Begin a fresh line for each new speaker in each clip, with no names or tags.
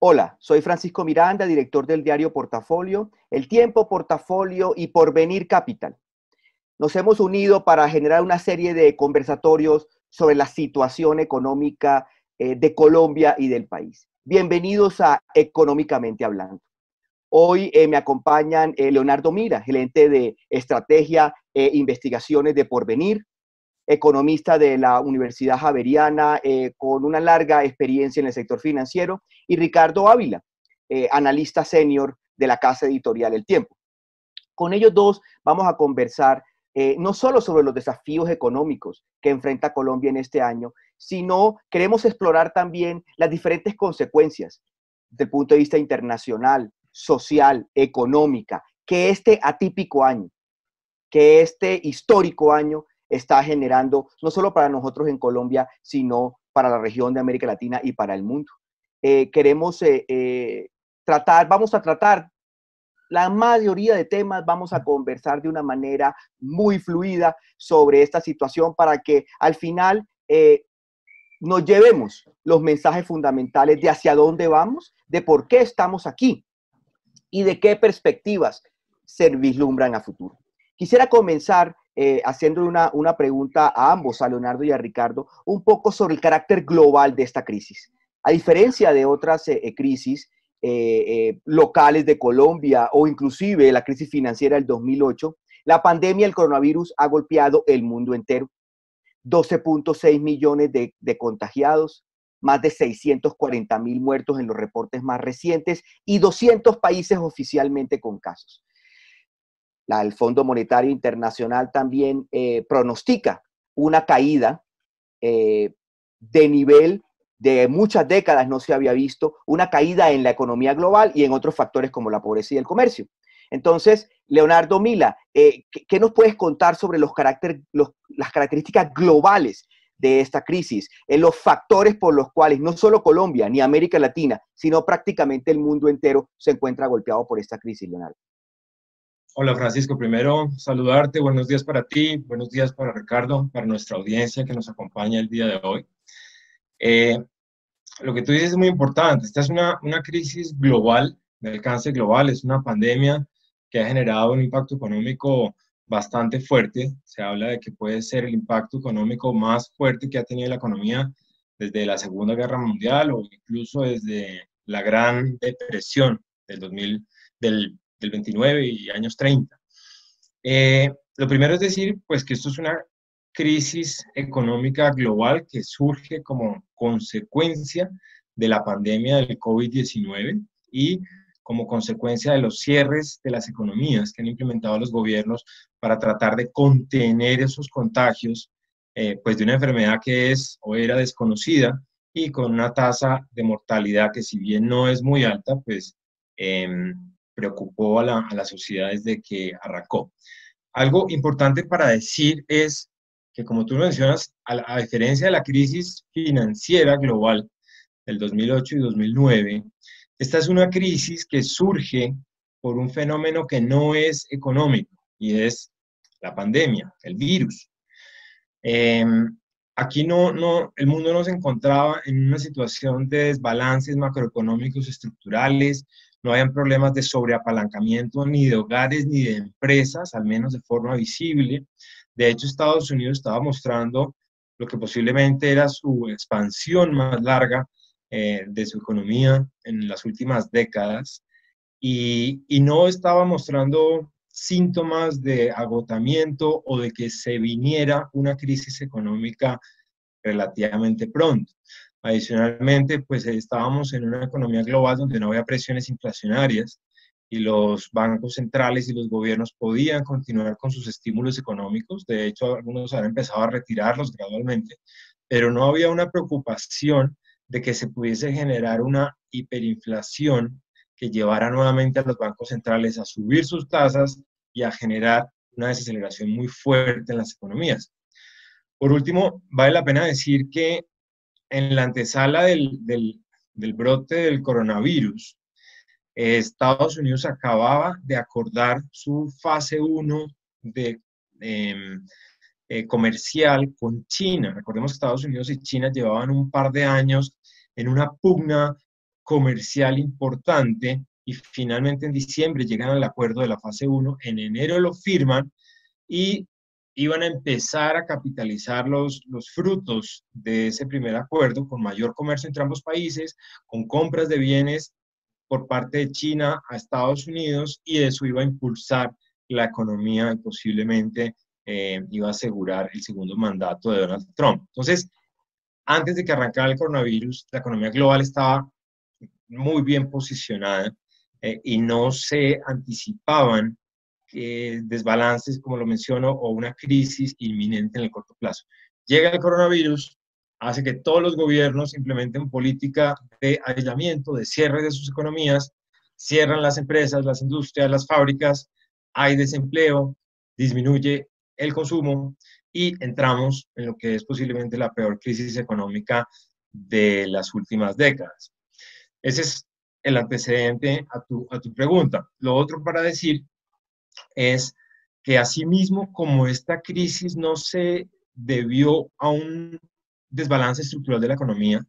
Hola, soy Francisco Miranda, director del diario Portafolio, El Tiempo, Portafolio y Porvenir Capital. Nos hemos unido para generar una serie de conversatorios sobre la situación económica de Colombia y del país. Bienvenidos a Económicamente Hablando. Hoy me acompañan Leonardo Mira, gerente de Estrategia e Investigaciones de Porvenir, economista de la Universidad Javeriana con una larga experiencia en el sector financiero, y Ricardo Ávila, analista senior de la casa editorial El Tiempo. Con ellos dos vamos a conversar no solo sobre los desafíos económicos que enfrenta Colombia en este año, sino queremos explorar también las diferentes consecuencias desde el punto de vista internacional, social, económica, que este atípico año, que este histórico año está generando, no solo para nosotros en Colombia, sino para la región de América Latina y para el mundo. Vamos a tratar la mayoría de temas, vamos a conversar de una manera muy fluida sobre esta situación para que al final nos llevemos los mensajes fundamentales de hacia dónde vamos, de por qué estamos aquí y de qué perspectivas se vislumbran a futuro. Quisiera comenzar haciendo una pregunta a ambos, a Leonardo y a Ricardo, un poco sobre el carácter global de esta crisis. A diferencia de otras crisis locales de Colombia o inclusive la crisis financiera del 2008, la pandemia del coronavirus ha golpeado el mundo entero. 12.6 millones de contagiados, más de 640,000 muertos en los reportes más recientes y 200 países oficialmente con casos. El Fondo Monetario Internacional también pronostica una caída de nivel de muchas décadas no se había visto, una caída en la economía global y en otros factores como la pobreza y el comercio. Entonces, Leonardo Mila, ¿qué nos puedes contar sobre las características globales de esta crisis, en los factores por los cuales no solo Colombia ni América Latina, sino prácticamente el mundo entero se encuentra golpeado por esta crisis, Leonardo?
Hola Francisco, primero saludarte, buenos días para ti, buenos días para Ricardo, para nuestra audiencia que nos acompaña el día de hoy. Lo que tú dices es muy importante, esta es una crisis global, de alcance global, es una pandemia que ha generado un impacto económico bastante fuerte. Se habla de que puede ser el impacto económico más fuerte que ha tenido la economía desde la Segunda Guerra Mundial o incluso desde la Gran Depresión del 29 y años 30. Lo primero es decir, pues que esto es una crisis económica global que surge como consecuencia de la pandemia del COVID-19 y como consecuencia de los cierres de las economías que han implementado los gobiernos para tratar de contener esos contagios, pues de una enfermedad que es o era desconocida y con una tasa de mortalidad que si bien no es muy alta, pues preocupó a la sociedad desde que arrancó. Algo importante para decir es que, como tú mencionas, a diferencia de la crisis financiera global del 2008 y 2009, esta es una crisis que surge por un fenómeno que no es económico y es la pandemia, el virus. Eh, Aquí el mundo no se encontraba en una situación de desbalances macroeconómicos estructurales, no habían problemas de sobreapalancamiento ni de hogares ni de empresas, al menos de forma visible. De hecho, Estados Unidos estaba mostrando lo que posiblemente era su expansión más larga de su economía en las últimas décadas y no estaba mostrando síntomas de agotamiento o de que se viniera una crisis económica relativamente pronto. Adicionalmente, pues estábamos en una economía global donde no había presiones inflacionarias y los bancos centrales y los gobiernos podían continuar con sus estímulos económicos. De hecho, algunos han empezado a retirarlos gradualmente, pero no había una preocupación de que se pudiese generar una hiperinflación que llevara nuevamente a los bancos centrales a subir sus tasas y a generar una desaceleración muy fuerte en las economías. Por último, vale la pena decir que en la antesala del brote del coronavirus, Estados Unidos acababa de acordar su fase 1 de comercial con China. Recordemos que Estados Unidos y China llevaban un par de años en una pugna comercial importante y finalmente en diciembre llegan al acuerdo de la fase 1, en enero lo firman y iban a empezar a capitalizar los frutos de ese primer acuerdo con mayor comercio entre ambos países, con compras de bienes por parte de China a Estados Unidos, y eso iba a impulsar la economía y posiblemente iba a asegurar el segundo mandato de Donald Trump. Entonces, antes de que arrancara el coronavirus, la economía global estaba muy bien posicionada y no se anticipaban desbalances, como lo menciono, o una crisis inminente en el corto plazo. Llega el coronavirus, hace que todos los gobiernos implementen política de aislamiento, de cierre de sus economías, cierran las empresas, las industrias, las fábricas, hay desempleo, disminuye el consumo y entramos en lo que es posiblemente la peor crisis económica de las últimas décadas. Ese es el antecedente a tu pregunta. Lo otro para decir es que asimismo, como esta crisis no se debió a un desbalance estructural de la economía,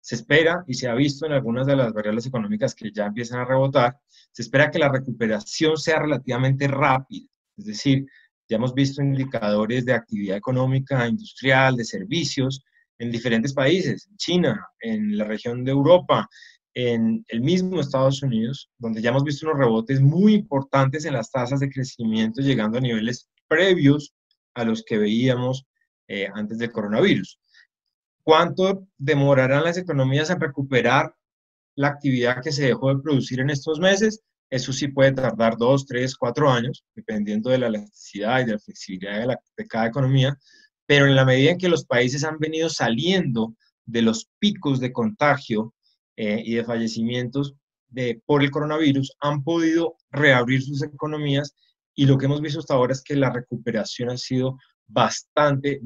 se espera, y se ha visto en algunas de las variables económicas que ya empiezan a rebotar, se espera que la recuperación sea relativamente rápida. Es decir, ya hemos visto indicadores de actividad económica, industrial, de servicios en diferentes países, en China, en la región de Europa, en el mismo Estados Unidos, donde ya hemos visto unos rebotes muy importantes en las tasas de crecimiento, llegando a niveles previos a los que veíamos antes del coronavirus. ¿Cuánto demorarán las economías en recuperar la actividad que se dejó de producir en estos meses? Eso sí puede tardar 2, 3, 4 años, dependiendo de la elasticidad y de la flexibilidad de cada economía, pero en la medida en que los países han venido saliendo de los picos de contagio y de fallecimientos por el coronavirus, han podido reabrir sus economías, y lo que hemos visto hasta ahora es que la recuperación ha sido bastante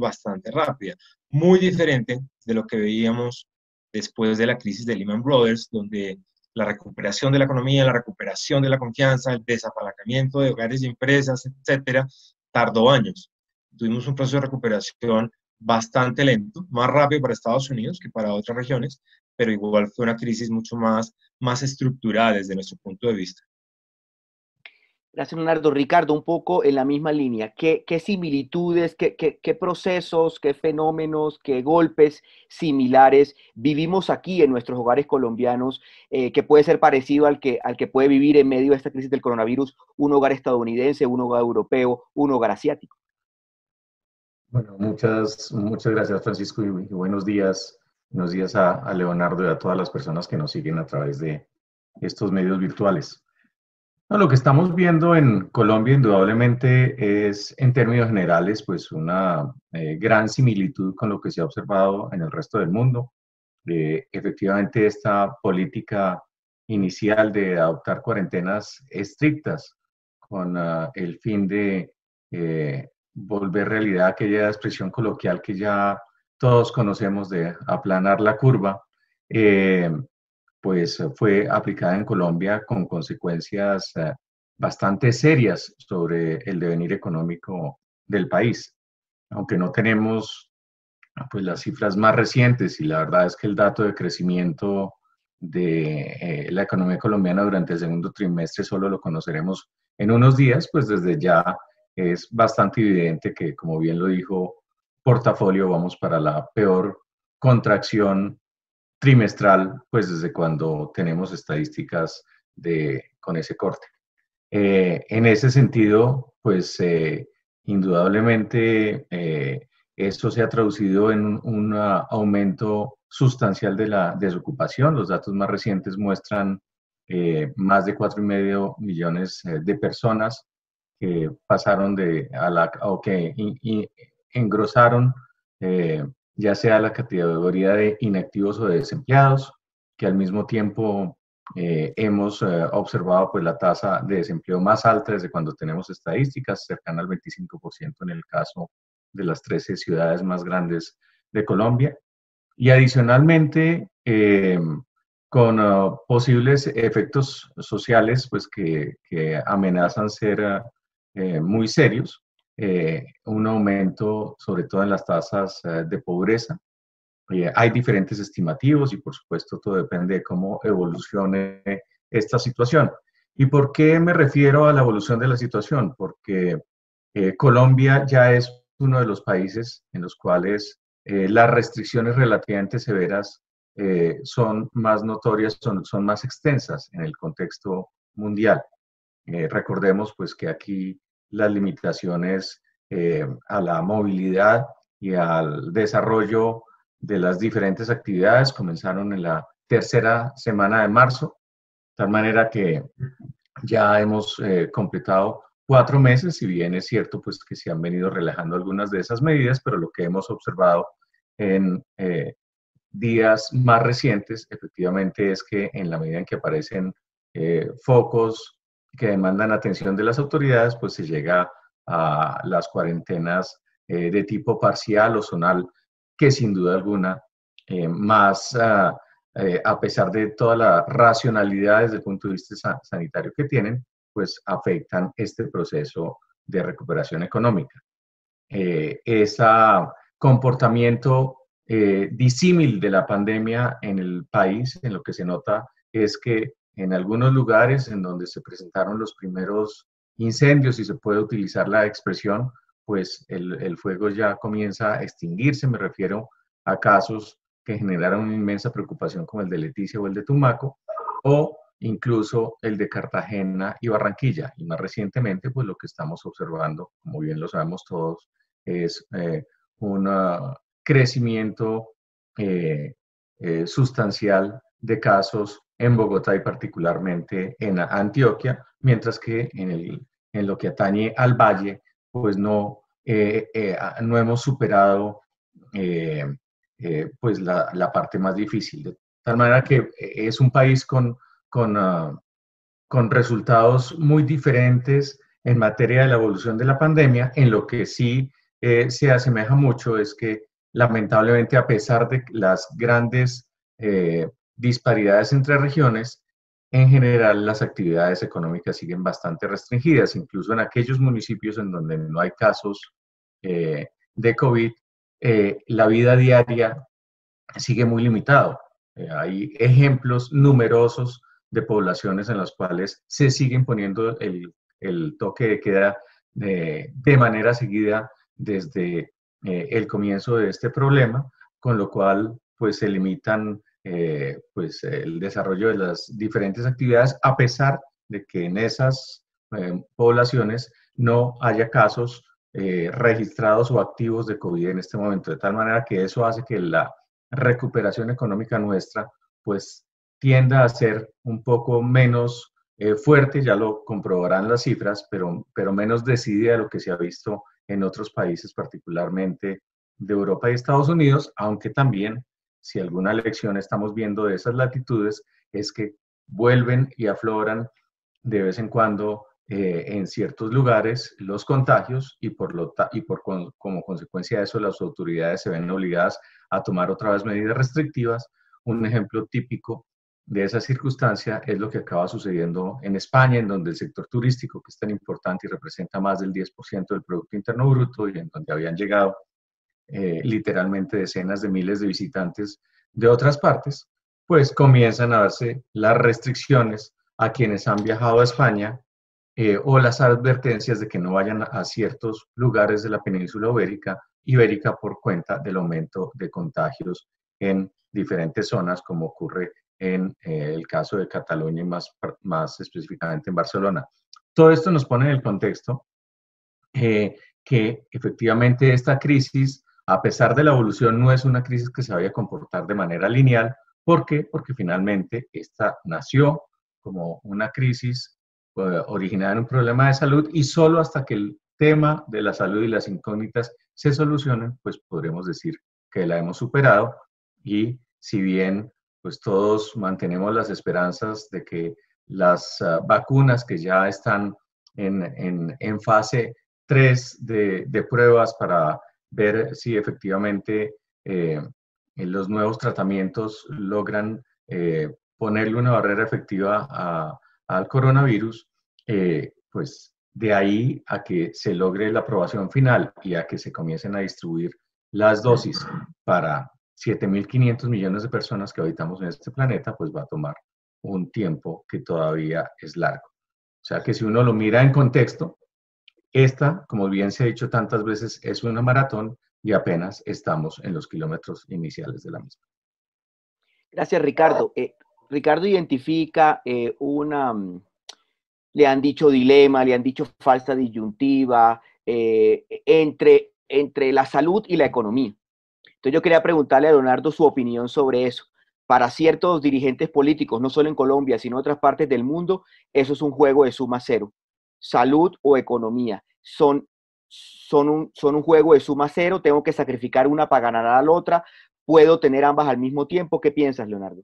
rápida, muy diferente de lo que veíamos después de la crisis de Lehman Brothers, donde la recuperación de la economía, la recuperación de la confianza, el desapalancamiento de hogares y empresas, etcétera, tardó años. Tuvimos un proceso de recuperación bastante lento, más rápido para Estados Unidos que para otras regiones, pero igual fue una crisis mucho más estructurada desde nuestro punto de vista.
Gracias, Leonardo. Ricardo, un poco en la misma línea. ¿Qué similitudes, qué procesos, qué fenómenos, qué golpes similares vivimos aquí en nuestros hogares colombianos, que puede ser parecido al que puede vivir en medio de esta crisis del coronavirus un hogar estadounidense, un hogar europeo, un hogar asiático?
Bueno, muchas gracias, Francisco, y buenos días. Buenos días a Leonardo y a todas las personas que nos siguen a través de estos medios virtuales. No, lo que estamos viendo en Colombia indudablemente es, en términos generales, pues una gran similitud con lo que se ha observado en el resto del mundo. Efectivamente, esta política inicial de adoptar cuarentenas estrictas con el fin de volver realidad aquella expresión coloquial que ya todos conocemos de aplanar la curva, pues fue aplicada en Colombia con consecuencias bastante serias sobre el devenir económico del país. Aunque no tenemos pues las cifras más recientes, y la verdad es que el dato de crecimiento de la economía colombiana durante el segundo trimestre solo lo conoceremos en unos días, pues desde ya es bastante evidente que, como bien lo dijo Portafolio, vamos para la peor contracción trimestral, pues desde cuando tenemos estadísticas con ese corte. En ese sentido, pues indudablemente esto se ha traducido en un aumento sustancial de la desocupación. Los datos más recientes muestran más de 4,5 millones de personas que pasaron o que engrosaron ya sea la categoría de inactivos o de desempleados, que al mismo tiempo hemos observado pues la tasa de desempleo más alta desde cuando tenemos estadísticas, cercana al 25% en el caso de las 13 ciudades más grandes de Colombia. Y adicionalmente, con posibles efectos sociales pues que amenazan ser muy serios, un aumento sobre todo en las tasas de pobreza, Hay diferentes estimativos y por supuesto todo depende de cómo evolucione esta situación. ¿Y por qué me refiero a la evolución de la situación? Porque Colombia ya es uno de los países en los cuales las restricciones relativamente severas son más notorias, son más extensas en el contexto mundial. Recordemos pues que aquí las limitaciones a la movilidad y al desarrollo de las diferentes actividades comenzaron en la tercera semana de marzo, de tal manera que ya hemos completado 4 meses, si bien es cierto pues que se han venido relajando algunas de esas medidas, pero lo que hemos observado en días más recientes efectivamente es que en la medida en que aparecen focos que demandan atención de las autoridades, pues se llega a las cuarentenas de tipo parcial o zonal, que sin duda alguna, a pesar de toda la racionalidad desde el punto de vista sanitario que tienen, pues afectan este proceso de recuperación económica. Ese comportamiento disímil de la pandemia en el país, en lo que se nota es que en algunos lugares en donde se presentaron los primeros incendios, si se puede utilizar la expresión, pues el fuego ya comienza a extinguirse. Me refiero a casos que generaron una inmensa preocupación como el de Leticia o el de Tumaco, o incluso el de Cartagena y Barranquilla. Y más recientemente, pues lo que estamos observando, como bien lo sabemos todos, es un crecimiento sustancial de casos en Bogotá y particularmente en Antioquia, mientras que en lo que atañe al Valle, pues no hemos superado pues la parte más difícil. De tal manera que es un país con resultados muy diferentes en materia de la evolución de la pandemia. En lo que sí se asemeja mucho es que lamentablemente, a pesar de las grandes disparidades entre regiones, en general las actividades económicas siguen bastante restringidas, incluso en aquellos municipios en donde no hay casos de COVID, la vida diaria sigue muy limitado. Hay ejemplos numerosos de poblaciones en las cuales se siguen poniendo el toque de queda de manera seguida desde el comienzo de este problema, con lo cual pues se limitan pues el desarrollo de las diferentes actividades, a pesar de que en esas poblaciones no haya casos registrados o activos de COVID en este momento, de tal manera que eso hace que la recuperación económica nuestra pues tienda a ser un poco menos fuerte, ya lo comprobarán las cifras, pero menos decidida de lo que se ha visto en otros países, particularmente de Europa y Estados Unidos, aunque también, si alguna lección estamos viendo de esas latitudes, es que vuelven y afloran de vez en cuando en ciertos lugares los contagios y como consecuencia de eso las autoridades se ven obligadas a tomar otra vez medidas restrictivas. Un ejemplo típico de esa circunstancia es lo que acaba sucediendo en España, en donde el sector turístico, que es tan importante y representa más del 10% del Producto Interno Bruto, y en donde habían llegado literalmente decenas de miles de visitantes de otras partes, pues comienzan a darse las restricciones a quienes han viajado a España o las advertencias de que no vayan a ciertos lugares de la península ibérica por cuenta del aumento de contagios en diferentes zonas, como ocurre en el caso de Cataluña y más específicamente en Barcelona. Todo esto nos pone en el contexto que efectivamente esta crisis, a pesar de la evolución, no es una crisis que se vaya a comportar de manera lineal. ¿Por qué? Porque finalmente esta nació como una crisis originada en un problema de salud, y solo hasta que el tema de la salud y las incógnitas se solucionen, pues podremos decir que la hemos superado. Y si bien pues todos mantenemos las esperanzas de que las vacunas que ya están en fase 3 de pruebas para ver si efectivamente los nuevos tratamientos logran ponerle una barrera efectiva al coronavirus, pues de ahí a que se logre la aprobación final y a que se comiencen a distribuir las dosis para 7.500 millones de personas que habitamos en este planeta, pues va a tomar un tiempo que todavía es largo. O sea que si uno lo mira en contexto, esta, como bien se ha dicho tantas veces, es una maratón y apenas estamos en los kilómetros iniciales de la misma.
Gracias, Ricardo. Ricardo identifica le han dicho dilema, le han dicho falsa disyuntiva entre la salud y la economía. Entonces yo quería preguntarle a Leonardo su opinión sobre eso. Para ciertos dirigentes políticos, no solo en Colombia, sino en otras partes del mundo, eso es un juego de suma cero. Salud o economía son un juego de suma cero, tengo que sacrificar una para ganar a la otra, puedo tener ambas al mismo tiempo. ¿Qué piensas, Leonardo?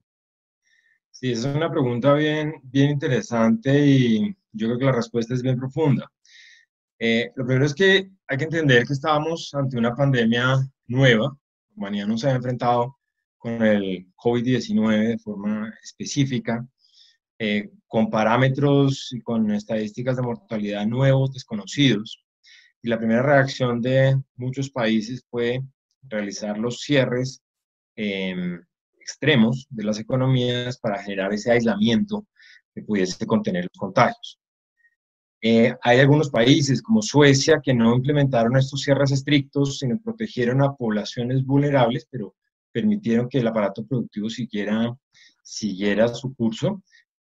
Sí, esa es una pregunta bien interesante y yo creo que la respuesta es bien profunda. Lo primero es que hay que entender que estábamos ante una pandemia nueva. La humanidad no se ha enfrentado con el COVID-19 de forma específica, con parámetros y con estadísticas de mortalidad nuevos, desconocidos. Y la primera reacción de muchos países fue realizar los cierres extremos de las economías para generar ese aislamiento que pudiese contener los contagios. Hay algunos países como Suecia que no implementaron estos cierres estrictos, sino protegieron a poblaciones vulnerables, pero permitieron que el aparato productivo siguiera su curso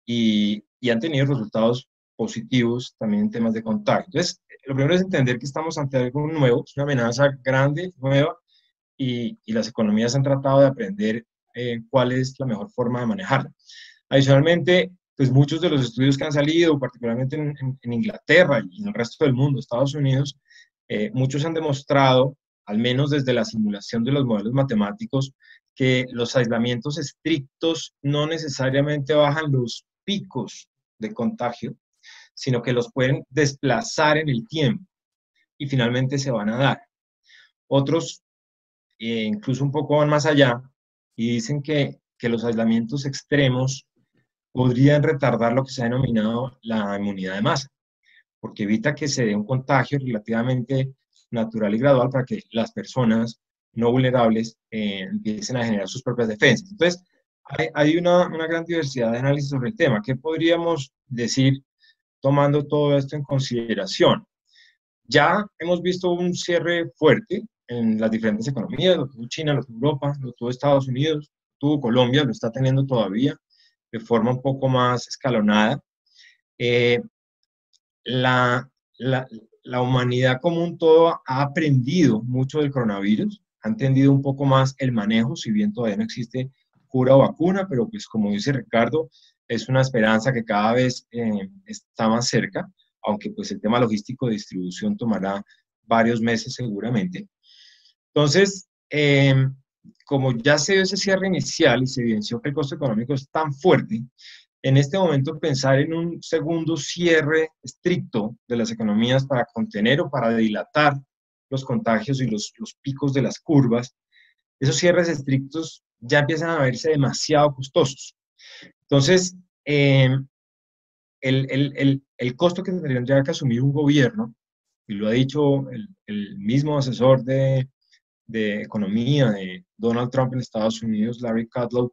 y han tenido resultados positivos también en temas de contagio. Entonces, lo primero es entender que estamos ante algo nuevo, es una amenaza grande, nueva, y las economías han tratado de aprender cuál es la mejor forma de manejarla. Adicionalmente, pues muchos de los estudios que han salido, particularmente en Inglaterra y en el resto del mundo, Estados Unidos, muchos han demostrado, al menos desde la simulación de los modelos matemáticos, que los aislamientos estrictos no necesariamente bajan los picos de contagio, sino que los pueden desplazar en el tiempo y finalmente se van a dar. Otros incluso un poco van más allá y dicen que los aislamientos extremos podrían retardar lo que se ha denominado la inmunidad de masa, porque evita que se dé un contagio relativamente natural y gradual para que las personas no vulnerables empiecen a generar sus propias defensas. Entonces, hay una gran diversidad de análisis sobre el tema. ¿Qué podríamos decir tomando todo esto en consideración? Ya hemos visto un cierre fuerte en las diferentes economías, lo tuvo China, lo tuvo Europa, lo tuvo Estados Unidos, lo tuvo Colombia, lo está teniendo todavía de forma un poco más escalonada. La, la, la humanidad como un todo ha aprendido mucho del coronavirus, ha entendido un poco más el manejo, si bien todavía no existe cura o vacuna, pero pues como dice Ricardo, es una esperanza que cada vez está más cerca, aunque pues el tema logístico de distribución tomará varios meses seguramente. Entonces, como ya se dio ese cierre inicial y se evidenció que el costo económico es tan fuerte, en este momento pensar en un segundo cierre estricto de las economías para contener o para dilatar los contagios y los picos de las curvas, esos cierres estrictos ya empiezan a verse demasiado costosos. Entonces, el costo que tendría que asumir un gobierno, y lo ha dicho el mismo asesor de economía de Donald Trump en Estados Unidos, Larry Kudlow,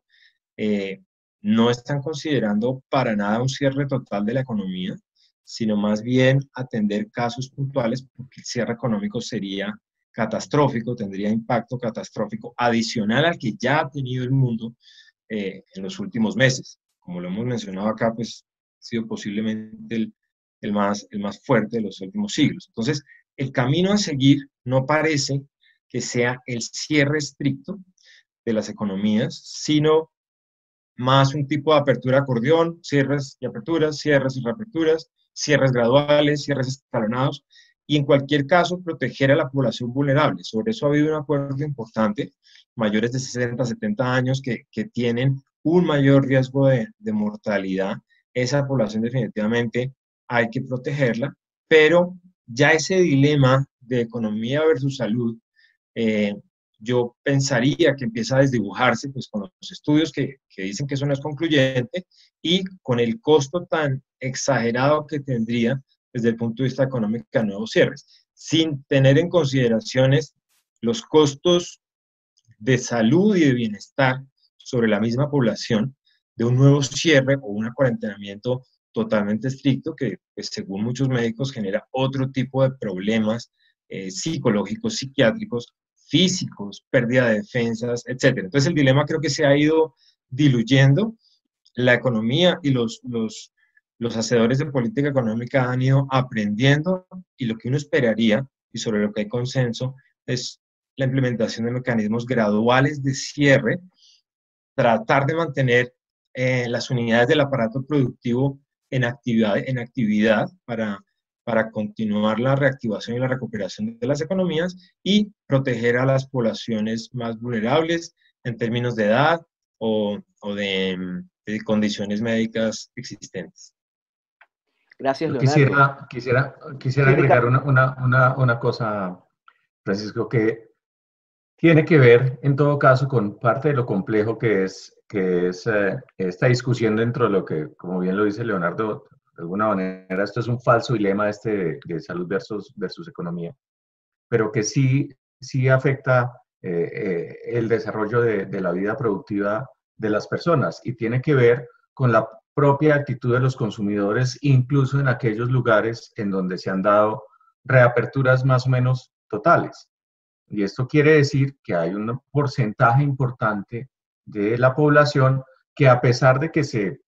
no están considerando para nada un cierre total de la economía, sino más bien atender casos puntuales, porque el cierre económico sería catastrófico, tendría impacto catastrófico adicional al que ya ha tenido el mundo en los últimos meses. Como lo hemos mencionado acá, pues ha sido posiblemente el más fuerte de los últimos siglos. Entonces, el camino a seguir no parece que sea el cierre estricto de las economías, sino más un tipo de apertura acordeón, cierres y aperturas, cierres y reaperturas, cierres graduales, cierres escalonados, y en cualquier caso proteger a la población vulnerable. Sobre eso ha habido un acuerdo importante, mayores de 60, 70 años que tienen un mayor riesgo de mortalidad. Esa población definitivamente hay que protegerla, pero ya ese dilema de economía versus salud, yo pensaría que empieza a desdibujarse pues, con los estudios que dicen que eso no es concluyente y con el costo tan exagerado que tendría desde el punto de vista económico nuevos cierres, sin tener en consideraciones los costos de salud y de bienestar sobre la misma población, de un nuevo cierre o un cuarentenamiento totalmente estricto que, pues, según muchos médicos, genera otro tipo de problemas psicológicos, psiquiátricos, físicos, pérdida de defensas, etc. Entonces el dilema creo que se ha ido diluyendo. La economía y los hacedores de política económica han ido aprendiendo, y lo que uno esperaría, y sobre lo que hay consenso, es la implementación de mecanismos graduales de cierre, tratar de mantener las unidades del aparato productivo en actividad para continuar la reactivación y la recuperación de las economías y proteger a las poblaciones más vulnerables en términos de edad o de condiciones médicas existentes.
Gracias,
Yo
Leonardo.
quisiera
Sí,
agregar
Ricardo.
una cosa, Francisco, que tiene que ver, en todo caso, con parte de lo complejo que es esta discusión dentro de lo que, como bien lo dice Leonardo, de alguna manera esto es un falso dilema de salud versus economía, pero que sí afecta el desarrollo de la vida productiva de las personas y tiene que ver con la propia actitud de los consumidores, incluso en aquellos lugares en donde se han dado reaperturas más o menos totales. Y esto quiere decir que hay un porcentaje importante de la población que, a pesar de que se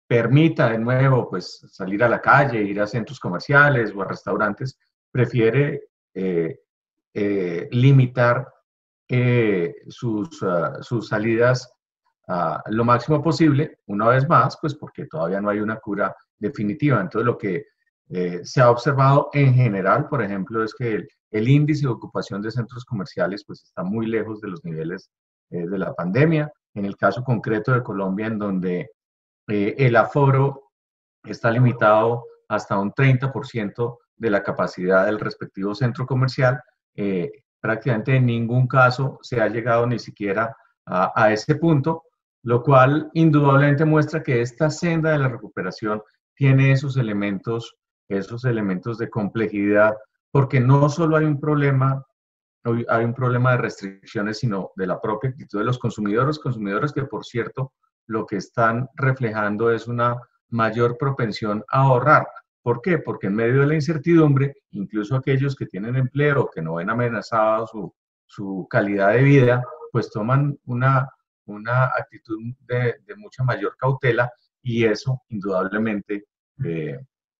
permita de nuevo pues salir a la calle, ir a centros comerciales o a restaurantes, prefiere limitar sus salidas lo máximo posible, una vez más, pues porque todavía no hay una cura definitiva. Entonces, lo que se ha observado en general, por ejemplo, es que el índice de ocupación de centros comerciales pues está muy lejos de los niveles de la pandemia. En el caso concreto de Colombia, en donde el aforo está limitado hasta un 30% de la capacidad del respectivo centro comercial, prácticamente en ningún caso se ha llegado ni siquiera a ese punto, lo cual indudablemente muestra que esta senda de la recuperación tiene esos elementos de complejidad, porque no solo hay un problema de restricciones, sino de la propia actitud de los consumidores que, por cierto, lo que están reflejando es una mayor propensión a ahorrar. ¿Por qué? Porque en medio de la incertidumbre, incluso aquellos que tienen empleo, que no ven amenazada su calidad de vida, pues toman una actitud de mucha mayor cautela, y eso indudablemente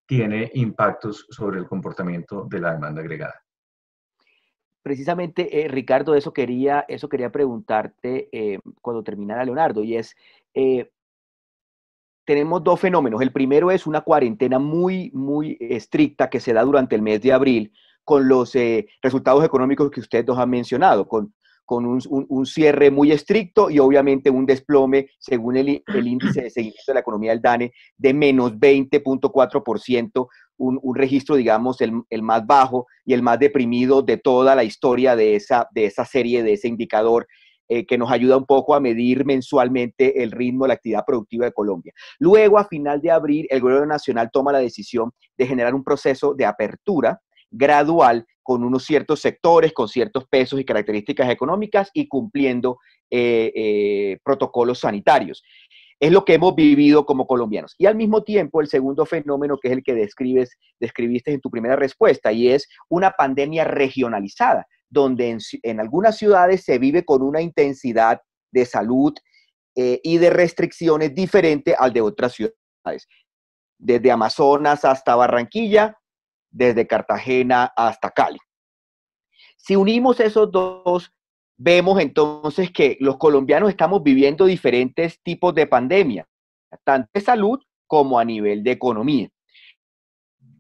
tiene impactos sobre el comportamiento de la demanda agregada.
Precisamente, Ricardo, eso quería preguntarte cuando terminara Leonardo, y es, tenemos dos fenómenos. El primero es una cuarentena muy, muy estricta que se da durante el mes de abril, con los resultados económicos que ustedes dos han mencionado, con un cierre muy estricto y obviamente un desplome, según el índice de seguimiento de la economía del DANE, de menos 20.4%, un registro, digamos, el más bajo y el más deprimido de toda la historia de esa serie, de ese indicador, que nos ayuda un poco a medir mensualmente el ritmo de la actividad productiva de Colombia. Luego, a final de abril, el gobierno nacional toma la decisión de generar un proceso de apertura gradual con unos ciertos sectores, con ciertos pesos y características económicas y cumpliendo protocolos sanitarios. Es lo que hemos vivido como colombianos. Y al mismo tiempo, el segundo fenómeno, que es el que describiste en tu primera respuesta, y es una pandemia regionalizada, donde en algunas ciudades se vive con una intensidad de salud y de restricciones diferente al de otras ciudades. Desde Amazonas hasta Barranquilla, desde Cartagena hasta Cali. Si unimos esos dos, vemos entonces que los colombianos estamos viviendo diferentes tipos de pandemia, tanto de salud como a nivel de economía.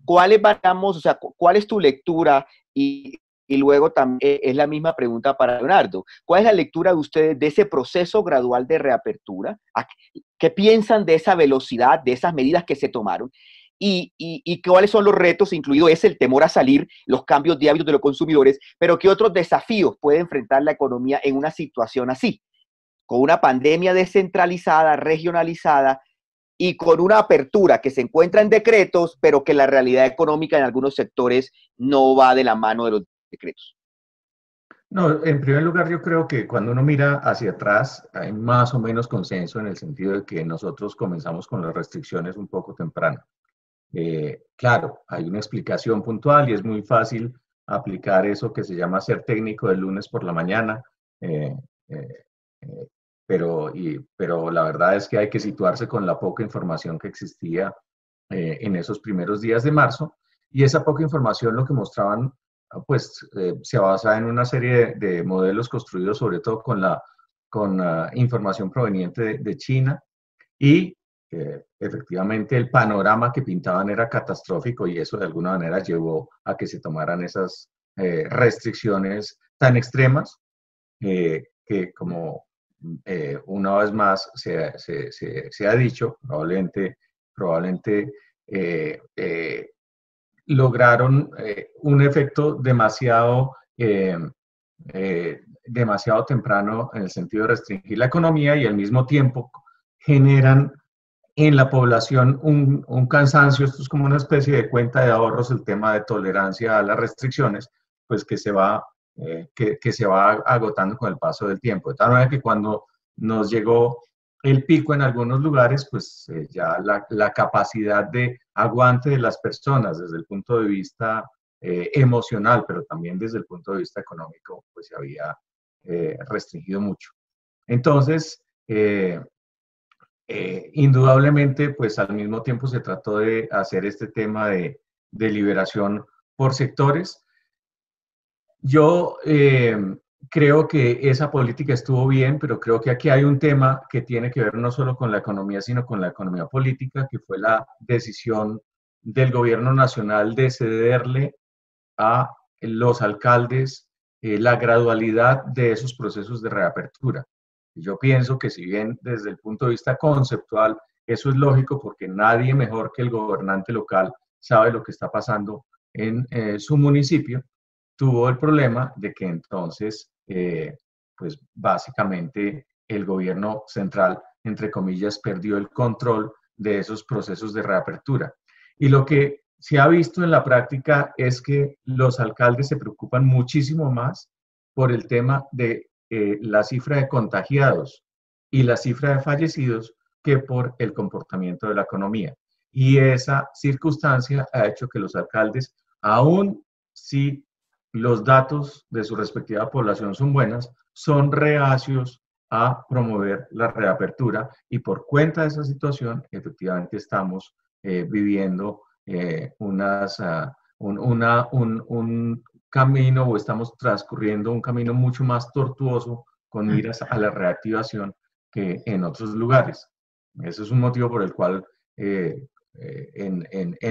¿Cuál es tu lectura? Y luego también es la misma pregunta para Leonardo. ¿Cuál es la lectura de ustedes de ese proceso gradual de reapertura? ¿Qué piensan de esa velocidad, de esas medidas que se tomaron? Y cuáles son los retos, incluido es el temor a salir, los cambios de hábitos de los consumidores, pero qué otros desafíos puede enfrentar la economía en una situación así, con una pandemia descentralizada, regionalizada, y con una apertura que se encuentra en decretos, pero que la realidad económica en algunos sectores no va de la mano de los decretos?
No, en primer lugar, yo creo que cuando uno mira hacia atrás, hay más o menos consenso en el sentido de que nosotros comenzamos con las restricciones un poco temprano. Claro, hay una explicación puntual y es muy fácil aplicar eso que se llama ser técnico del lunes por la mañana, eh, eh, eh, pero la verdad es que hay que situarse con la poca información que existía en esos primeros días de marzo, y esa poca información lo que mostraban pues se basaba en una serie de modelos construidos sobre todo con información proveniente de China, y efectivamente el panorama que pintaban era catastrófico, y eso de alguna manera llevó a que se tomaran esas restricciones tan extremas que como una vez más se ha dicho, probablemente lograron un efecto demasiado temprano en el sentido de restringir la economía, y al mismo tiempo generan en la población un cansancio. Esto es como una especie de cuenta de ahorros, el tema de tolerancia a las restricciones, pues que se va agotando con el paso del tiempo. De tal manera que cuando nos llegó el pico en algunos lugares, pues ya la capacidad de aguante de las personas desde el punto de vista emocional, pero también desde el punto de vista económico, pues se había restringido mucho. Entonces, indudablemente, pues al mismo tiempo se trató de hacer este tema de liberación por sectores. Yo creo que esa política estuvo bien, pero creo que aquí hay un tema que tiene que ver no solo con la economía, sino con la economía política, que fue la decisión del gobierno nacional de cederle a los alcaldes la gradualidad de esos procesos de reapertura. Yo pienso que si bien desde el punto de vista conceptual eso es lógico, porque nadie mejor que el gobernante local sabe lo que está pasando en su municipio, tuvo el problema de que entonces, pues básicamente el gobierno central, entre comillas, perdió el control de esos procesos de reapertura. Y lo que se ha visto en la práctica es que los alcaldes se preocupan muchísimo más por el tema de la cifra de contagiados y la cifra de fallecidos que por el comportamiento de la economía. Y esa circunstancia ha hecho que los alcaldes, aún si los datos de su respectiva población son buenas, son reacios a promover la reapertura, y por cuenta de esa situación, efectivamente estamos viviendo un camino, o estamos transcurriendo un camino mucho más tortuoso con miras a la reactivación que en otros lugares. Ese es un motivo por el cual en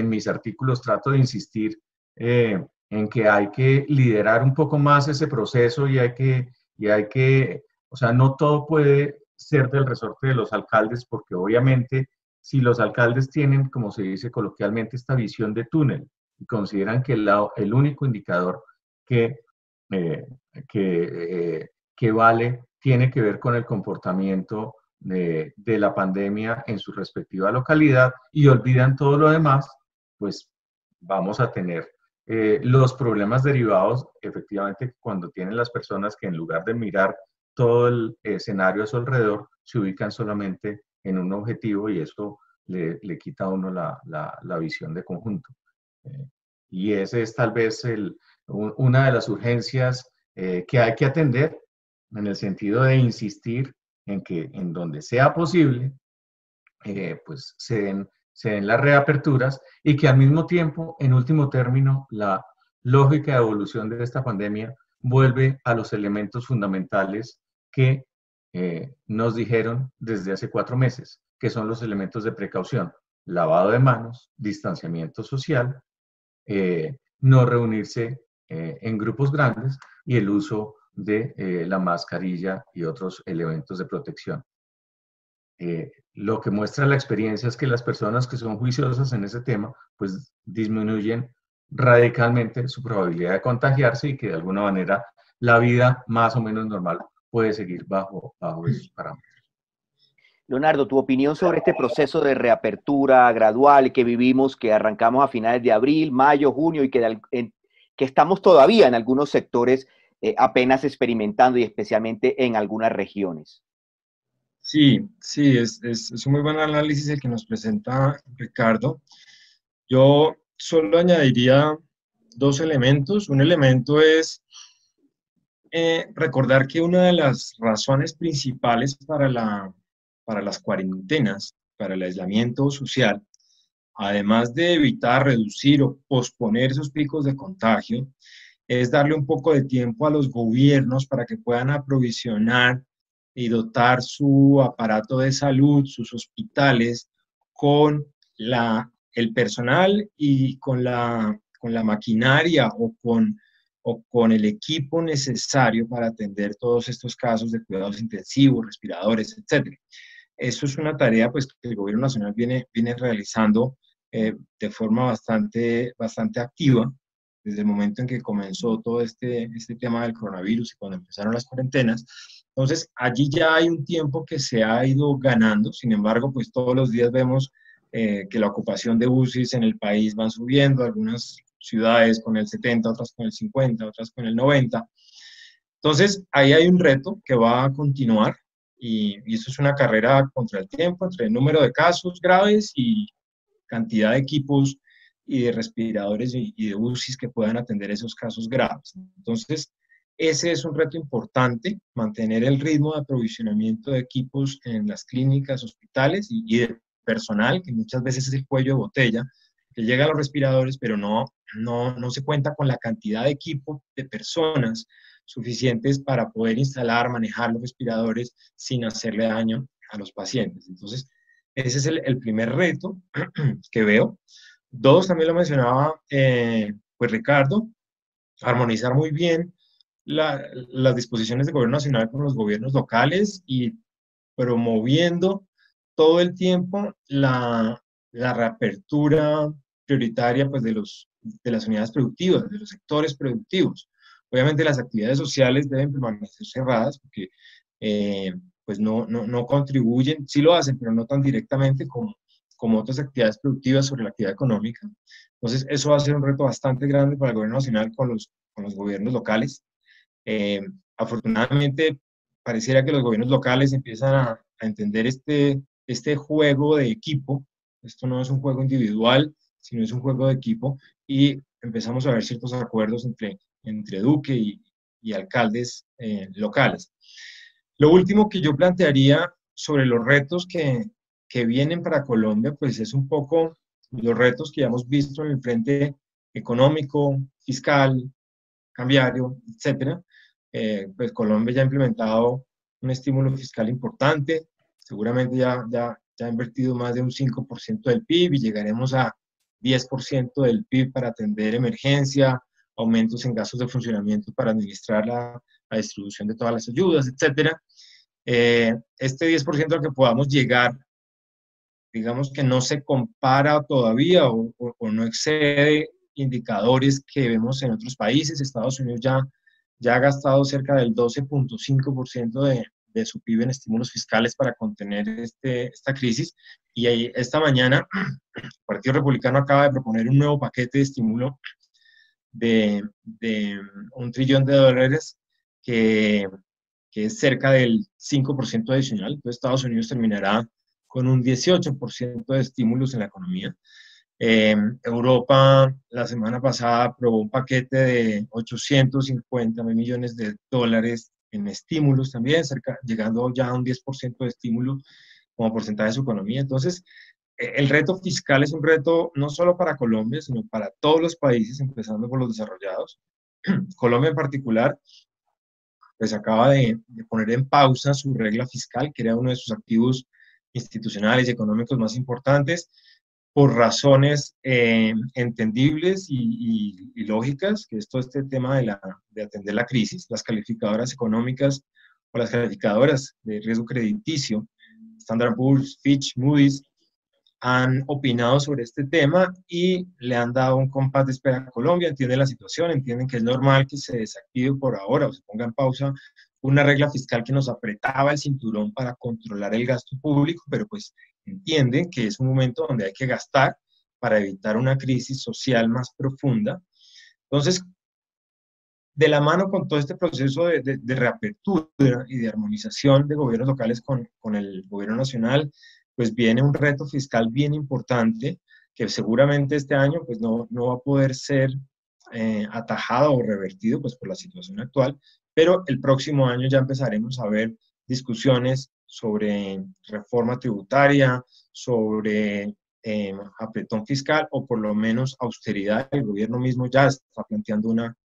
mis artículos trato de insistir en que hay que liderar un poco más ese proceso, y hay que, o sea, no todo puede ser del resorte de los alcaldes, porque obviamente si los alcaldes tienen, como se dice coloquialmente, esta visión de túnel, y consideran que el único indicador que vale tiene que ver con el comportamiento de la pandemia en su respectiva localidad, y olvidan todo lo demás, pues vamos a tener los problemas derivados, efectivamente, cuando tienen las personas que en lugar de mirar todo el escenario a su alrededor, se ubican solamente en un objetivo, y eso le quita a uno la visión de conjunto. Y ese es tal vez una de las urgencias que hay que atender, en el sentido de insistir en que en donde sea posible, pues se den las reaperturas, y que al mismo tiempo, en último término, la lógica de evolución de esta pandemia vuelve a los elementos fundamentales que nos dijeron desde hace 4 meses, que son los elementos de precaución: lavado de manos, distanciamiento social, no reunirse en grupos grandes, y el uso de la mascarilla y otros elementos de protección. Lo que muestra la experiencia es que las personas que son juiciosas en ese tema, pues disminuyen radicalmente su probabilidad de contagiarse, y que de alguna manera la vida más o menos normal puede seguir bajo esos parámetros.
Leonardo, tu opinión sobre este proceso de reapertura gradual que vivimos, que arrancamos a finales de abril, mayo, junio, y que estamos todavía en algunos sectores apenas experimentando y especialmente en algunas regiones.
Sí, sí, es un muy buen análisis el que nos presenta Ricardo. Yo solo añadiría dos elementos. Un elemento es recordar que una de las razones principales para las cuarentenas, para el aislamiento social, además de evitar, reducir o posponer esos picos de contagio, es darle un poco de tiempo a los gobiernos para que puedan aprovisionar y dotar su aparato de salud, sus hospitales, con el personal y con la maquinaria o con el equipo necesario para atender todos estos casos de cuidados intensivos, respiradores, etc. Eso es una tarea pues, que el gobierno nacional viene realizando de forma bastante activa desde el momento en que comenzó todo este tema del coronavirus y cuando empezaron las cuarentenas. Entonces, allí ya hay un tiempo que se ha ido ganando, sin embargo, pues todos los días vemos que la ocupación de UCIs en el país van subiendo, algunas ciudades con el 70, otras con el 50, otras con el 90. Entonces, ahí hay un reto que va a continuar y eso es una carrera contra el tiempo, entre el número de casos graves y cantidad de equipos y de respiradores y de UCIs que puedan atender esos casos graves. Entonces, ese es un reto importante, mantener el ritmo de aprovisionamiento de equipos en las clínicas, hospitales y de personal, que muchas veces es el cuello de botella, que llega a los respiradores, pero no se cuenta con la cantidad de equipo de personas suficientes para poder instalar, manejar los respiradores sin hacerle daño a los pacientes. Entonces, ese es el primer reto que veo. Dos, también lo mencionaba pues Ricardo, armonizar muy bien las disposiciones del gobierno nacional con los gobiernos locales y promoviendo todo el tiempo la reapertura prioritaria pues, de las unidades productivas, de los sectores productivos. Obviamente las actividades sociales deben permanecer cerradas porque pues no contribuyen, sí lo hacen, pero no tan directamente como otras actividades productivas sobre la actividad económica. Entonces, eso va a ser un reto bastante grande para el gobierno nacional con los gobiernos locales. Afortunadamente, pareciera que los gobiernos locales empiezan a entender este juego de equipo. Esto no es un juego individual, sino es un juego de equipo y empezamos a ver ciertos acuerdos entre Duque y alcaldes locales. Lo último que yo plantearía sobre los retos que vienen para Colombia, pues es un poco los retos que ya hemos visto en el frente económico, fiscal, cambiario, etcétera. Pues Colombia ya ha implementado un estímulo fiscal importante, seguramente ya ha invertido más de un 5% del PIB y llegaremos a 10% del PIB para atender emergencia, aumentos en gastos de funcionamiento para administrar la distribución de todas las ayudas, etcétera. Este 10% al que podamos llegar, digamos que no se compara todavía o no excede indicadores que vemos en otros países. Estados Unidos ya ha gastado cerca del 12.5% de su PIB en estímulos fiscales para contener esta crisis. Y esta mañana el Partido Republicano acaba de proponer un nuevo paquete de estímulo de $1 trillón que es cerca del 5% adicional. Entonces Estados Unidos terminará con un 18% de estímulos en la economía. Europa la semana pasada aprobó un paquete de 850 millones de dólares en estímulos también, llegando ya a un 10% de estímulo como porcentaje de su economía. Entonces, el reto fiscal es un reto no solo para Colombia, sino para todos los países, empezando por los desarrollados. Colombia en particular, pues acaba de poner en pausa su regla fiscal, que era uno de sus activos institucionales y económicos más importantes, por razones entendibles y lógicas, que es todo este tema de atender la crisis. Las calificadoras económicas o las calificadoras de riesgo crediticio, Standard & Poor's, Fitch, Moody's, han opinado sobre este tema y le han dado un compás de espera a Colombia, entienden la situación, entienden que es normal que se desactive por ahora o se ponga en pausa una regla fiscal que nos apretaba el cinturón para controlar el gasto público, pero pues entienden que es un momento donde hay que gastar para evitar una crisis social más profunda. Entonces, de la mano con todo este proceso de reapertura y de armonización de gobiernos locales con el gobierno nacional, pues viene un reto fiscal bien importante que seguramente este año pues no va a poder ser atajado o revertido pues por la situación actual, pero el próximo año ya empezaremos a ver discusiones sobre reforma tributaria, sobre apretón fiscal o por lo menos austeridad. El gobierno mismo ya está planteando una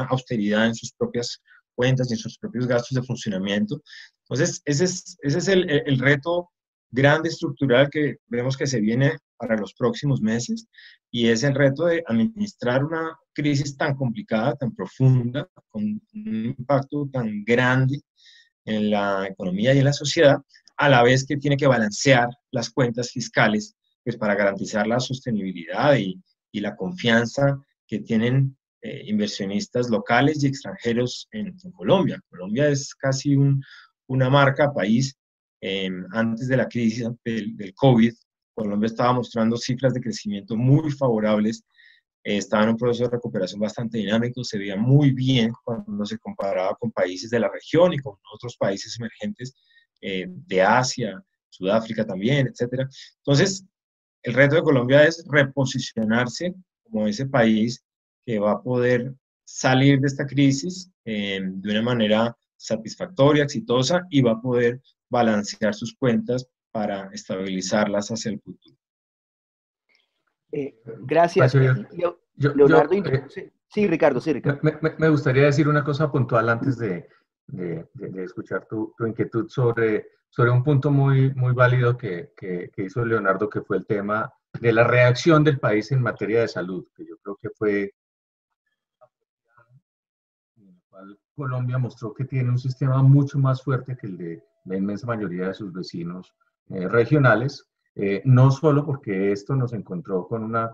austeridad en sus propias cuentas y en sus propios gastos de funcionamiento. Entonces, ese es el reto grande estructural que vemos que se viene para los próximos meses, y es el reto de administrar una crisis tan complicada, tan profunda, con un impacto tan grande en la economía y en la sociedad, a la vez que tiene que balancear las cuentas fiscales pues, para garantizar la sostenibilidad y la confianza que tienen inversionistas locales y extranjeros en Colombia. Colombia es casi una marca país. Antes de la crisis del COVID, Colombia estaba mostrando cifras de crecimiento muy favorables, estaba en un proceso de recuperación bastante dinámico, se veía muy bien cuando se comparaba con países de la región y con otros países emergentes de Asia, Sudáfrica también, etc. Entonces, el reto de Colombia es reposicionarse como ese país que va a poder salir de esta crisis de una manera satisfactoria, exitosa, y va a poder balancear sus cuentas para estabilizarlas hacia el futuro.
Gracias. Leonardo, sí, Ricardo, sí, Ricardo.
Me gustaría decir una cosa puntual antes de escuchar tu inquietud sobre un punto muy válido que hizo Leonardo, que fue el tema de la reacción del país en materia de salud, que yo creo que fue en el cual Colombia mostró que tiene un sistema mucho más fuerte que el de la inmensa mayoría de sus vecinos regionales, no solo porque esto nos encontró con una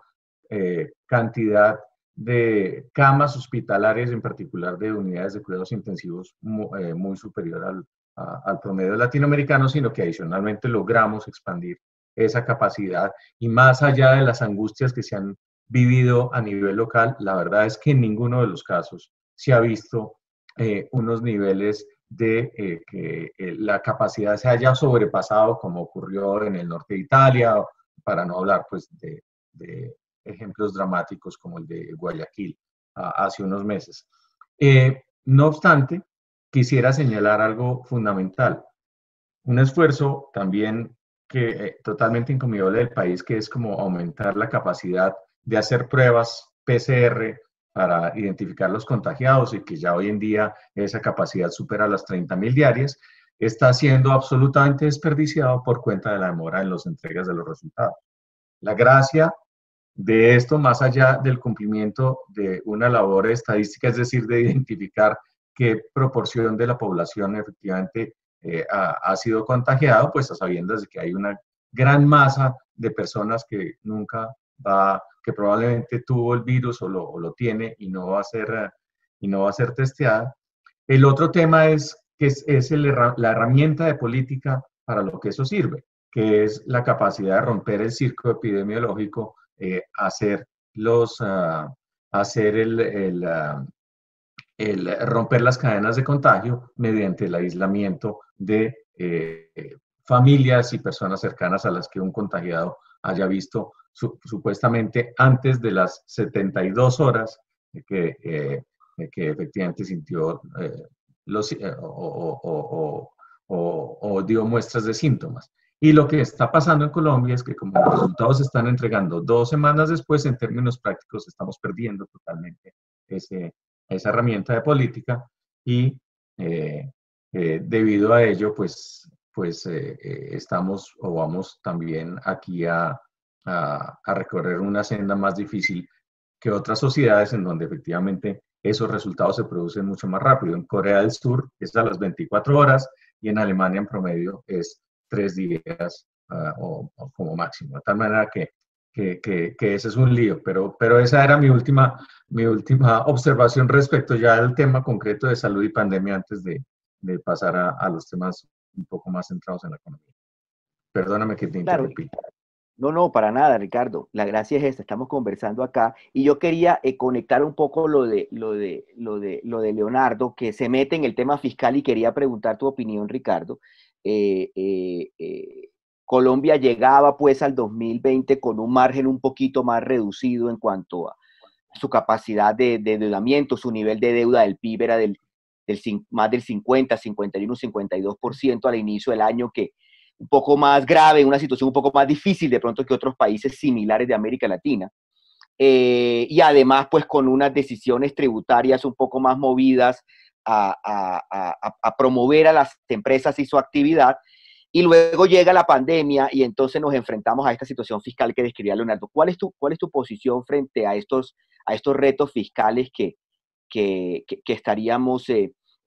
cantidad de camas hospitalarias, en particular de unidades de cuidados intensivos, muy superior al promedio latinoamericano, sino que adicionalmente logramos expandir esa capacidad, y más allá de las angustias que se han vivido a nivel local, la verdad es que en ninguno de los casos se ha visto unos niveles de que la capacidad se haya sobrepasado, como ocurrió en el norte de Italia, para no hablar pues de ejemplos dramáticos como el de Guayaquil hace unos meses. No obstante, quisiera señalar algo fundamental, un esfuerzo también que totalmente encomiable del país, que es como aumentar la capacidad de hacer pruebas PCR para identificar los contagiados, y que ya hoy en día esa capacidad supera las 30.000 diarias, está siendo absolutamente desperdiciado por cuenta de la demora en las entregas de los resultados. La gracia de esto, más allá del cumplimiento de una labor estadística, es decir, de identificar qué proporción de la población efectivamente ha sido contagiado, pues a sabiendas de que hay una gran masa de personas que que probablemente tuvo el virus o lo tiene y no va a ser testeada. El otro tema es que es la herramienta de política para lo que eso sirve, que es la capacidad de romper el circo epidemiológico, romper las cadenas de contagio mediante el aislamiento de familias y personas cercanas a las que un contagiado haya visto supuestamente antes de las 72 horas que efectivamente sintió o dio muestras de síntomas. Y lo que está pasando en Colombia es que, como los resultados se están entregando 2 semanas después, en términos prácticos estamos perdiendo totalmente esa herramienta de política, y debido a ello, pues estamos o vamos también aquí a recorrer una senda más difícil que otras sociedades en donde efectivamente esos resultados se producen mucho más rápido. En Corea del Sur es a las 24 horas y en Alemania en promedio es 3 días o como máximo. De tal manera que ese es un lío, pero esa era mi última observación respecto ya al tema concreto de salud y pandemia, antes de pasar a los temas un poco más centrados en la economía. Perdóname que te interrumpí.
No, no, para nada, Ricardo. La gracia es esta, estamos conversando acá y yo quería conectar un poco lo de Leonardo, que se mete en el tema fiscal y quería preguntar tu opinión, Ricardo. Eh, eh, eh, Colombia llegaba pues al 2020 con un margen un poquito más reducido en cuanto a su capacidad de endeudamiento, su nivel de deuda del PIB era más del 50, 51, 52% al inicio del año, que un poco más grave, una situación un poco más difícil de pronto que otros países similares de América Latina. Y además, pues con unas decisiones tributarias un poco más movidas a promover a las empresas y su actividad. Y luego llega la pandemia y entonces nos enfrentamos a esta situación fiscal que describía Leonardo. Cuál es tu posición frente a estos retos fiscales que estaríamos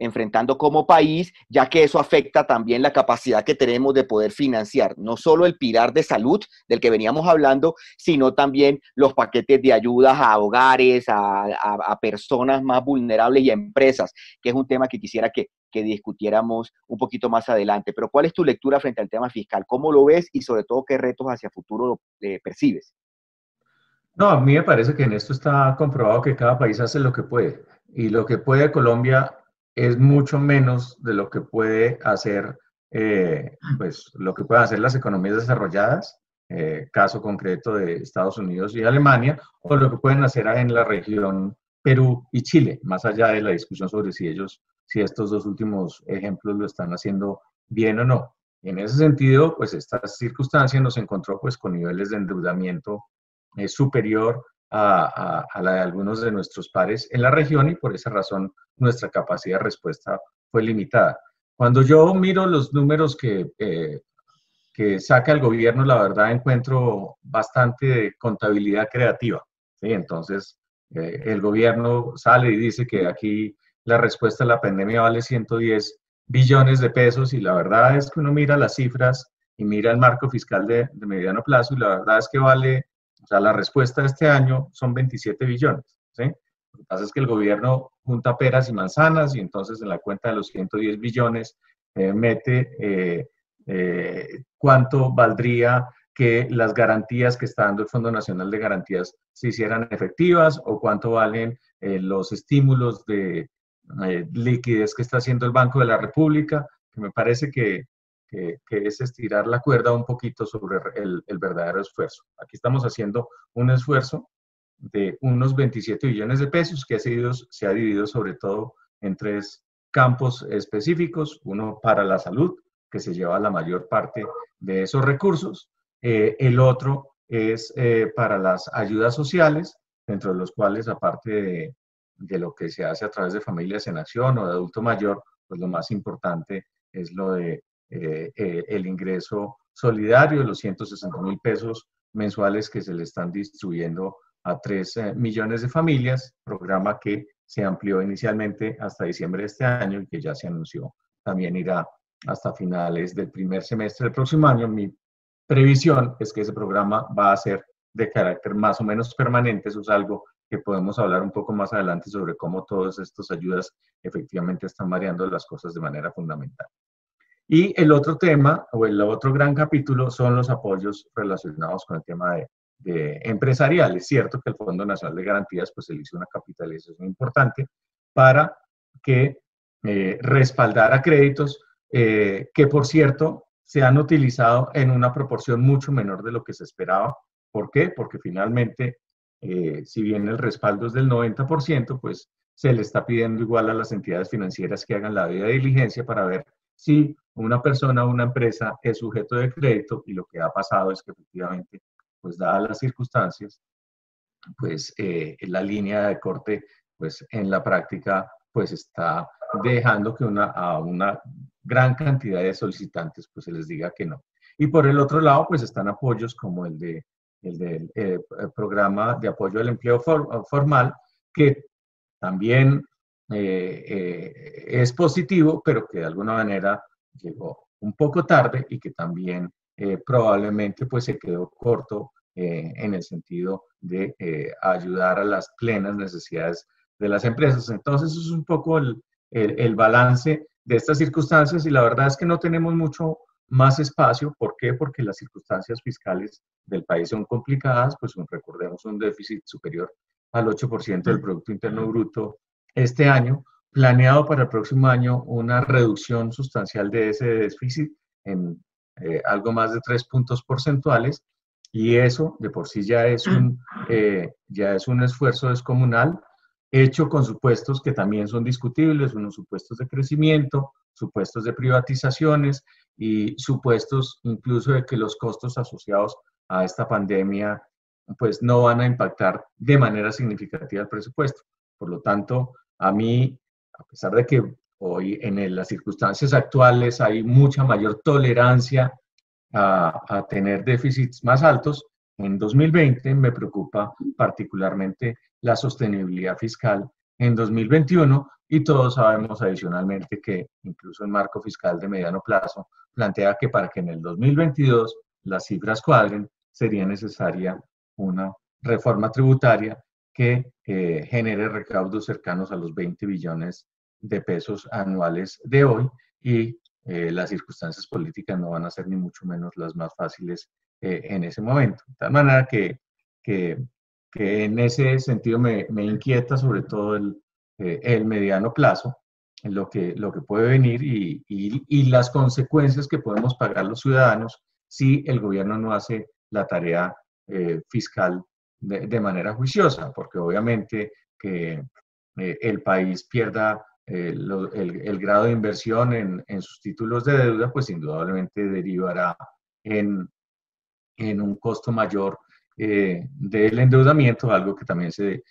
enfrentando como país, ya que eso afecta también la capacidad que tenemos de poder financiar no solo el pilar de salud del que veníamos hablando, sino también los paquetes de ayudas a hogares, a personas más vulnerables y a empresas, que es un tema que quisiera que discutiéramos un poquito más adelante. Pero ¿cuál es tu lectura frente al tema fiscal? ¿Cómo lo ves y sobre todo qué retos hacia futuro percibes?
No, a mí me parece que en esto está comprobado que cada país hace lo que puede. Y lo que puede Colombia es mucho menos de lo que puede hacer, pues, lo que pueden hacer las economías desarrolladas, caso concreto de Estados Unidos y Alemania, o lo que pueden hacer en la región Perú y Chile, más allá de la discusión sobre si estos dos últimos ejemplos lo están haciendo bien o no. En ese sentido, pues esta circunstancia nos encontró pues con niveles de endeudamiento superior a la de algunos de nuestros pares en la región y por esa razón nuestra capacidad de respuesta fue limitada. Cuando yo miro los números que saca el gobierno, la verdad encuentro bastante contabilidad creativa. ¿Sí? Entonces, el gobierno sale y dice que aquí la respuesta a la pandemia vale 110 billones de pesos y la verdad es que uno mira las cifras y mira el marco fiscal de mediano plazo y la verdad es que vale, o sea, la respuesta de este año son 27 billones. ¿Sí? Lo que pasa es que el gobierno junta peras y manzanas y entonces en la cuenta de los 110 billones mete cuánto valdría que las garantías que está dando el Fondo Nacional de Garantías se hicieran efectivas o cuánto valen los estímulos de liquidez que está haciendo el Banco de la República, que me parece que es estirar la cuerda un poquito sobre el verdadero esfuerzo. Aquí estamos haciendo un esfuerzo de unos 27 billones de pesos que se ha dividido sobre todo en tres campos específicos, uno para la salud, que se lleva la mayor parte de esos recursos, el otro es para las ayudas sociales, dentro de los cuales aparte de lo que se hace a través de Familias en Acción o de Adulto Mayor, pues lo más importante es lo de el ingreso solidario, los 160.000 pesos mensuales que se le están distribuyendo a 3 millones de familias, programa que se amplió inicialmente hasta diciembre de este año y que ya se anunció también irá hasta finales del primer semestre del próximo año. Mi previsión es que ese programa va a ser de carácter más o menos permanente. Eso es algo que podemos hablar un poco más adelante sobre cómo todas estas ayudas efectivamente están variando las cosas de manera fundamental. Y el otro tema, o el otro gran capítulo, son los apoyos relacionados con el tema de empresariales. Cierto que el Fondo Nacional de Garantías, pues, se le hizo una capitalización importante para que respaldara créditos que, por cierto, se han utilizado en una proporción mucho menor de lo que se esperaba. ¿Por qué? Porque finalmente, si bien el respaldo es del 90%, pues se le está pidiendo igual a las entidades financieras que hagan la debida diligencia para ver si una persona o una empresa es sujeto de crédito, y lo que ha pasado es que efectivamente, pues dadas las circunstancias, pues la línea de corte, pues en la práctica, pues está dejando que a una gran cantidad de solicitantes, pues se les diga que no. Y por el otro lado, pues están apoyos como el del programa de apoyo al empleo formal, que también es positivo, pero que de alguna manera llegó un poco tarde y que también probablemente pues se quedó corto en el sentido de ayudar a las plenas necesidades de las empresas. Entonces, eso es un poco el balance de estas circunstancias y la verdad es que no tenemos más espacio. ¿Por qué? Porque las circunstancias fiscales del país son complicadas, pues recordemos un déficit superior al 8% del Producto Interno Bruto este año, planeado para el próximo año una reducción sustancial de ese déficit en algo más de 3 puntos porcentuales, y eso de por sí ya es un esfuerzo descomunal, hecho con supuestos que también son discutibles, unos supuestos de crecimiento, supuestos de privatizaciones y supuestos incluso de que los costos asociados a esta pandemia pues no van a impactar de manera significativa el presupuesto. Por lo tanto, a mí, a pesar de que hoy en las circunstancias actuales hay mucha mayor tolerancia a tener déficits más altos, en 2020 me preocupa particularmente la sostenibilidad fiscal en 2021, y todos sabemos adicionalmente que incluso el marco fiscal de mediano plazo plantea que para que en el 2022 las cifras cuadren sería necesaria una reforma tributaria que genere recaudos cercanos a los 20 billones de pesos anuales de hoy, y las circunstancias políticas no van a ser ni mucho menos las más fáciles en ese momento. De tal manera que en ese sentido me inquieta sobre todo el mediano plazo, lo que puede venir y las consecuencias que podemos pagar los ciudadanos si el gobierno no hace la tarea fiscal de manera juiciosa, porque obviamente que el país pierda el grado de inversión en sus títulos de deuda, pues indudablemente derivará en un costo mayor del endeudamiento, algo que también se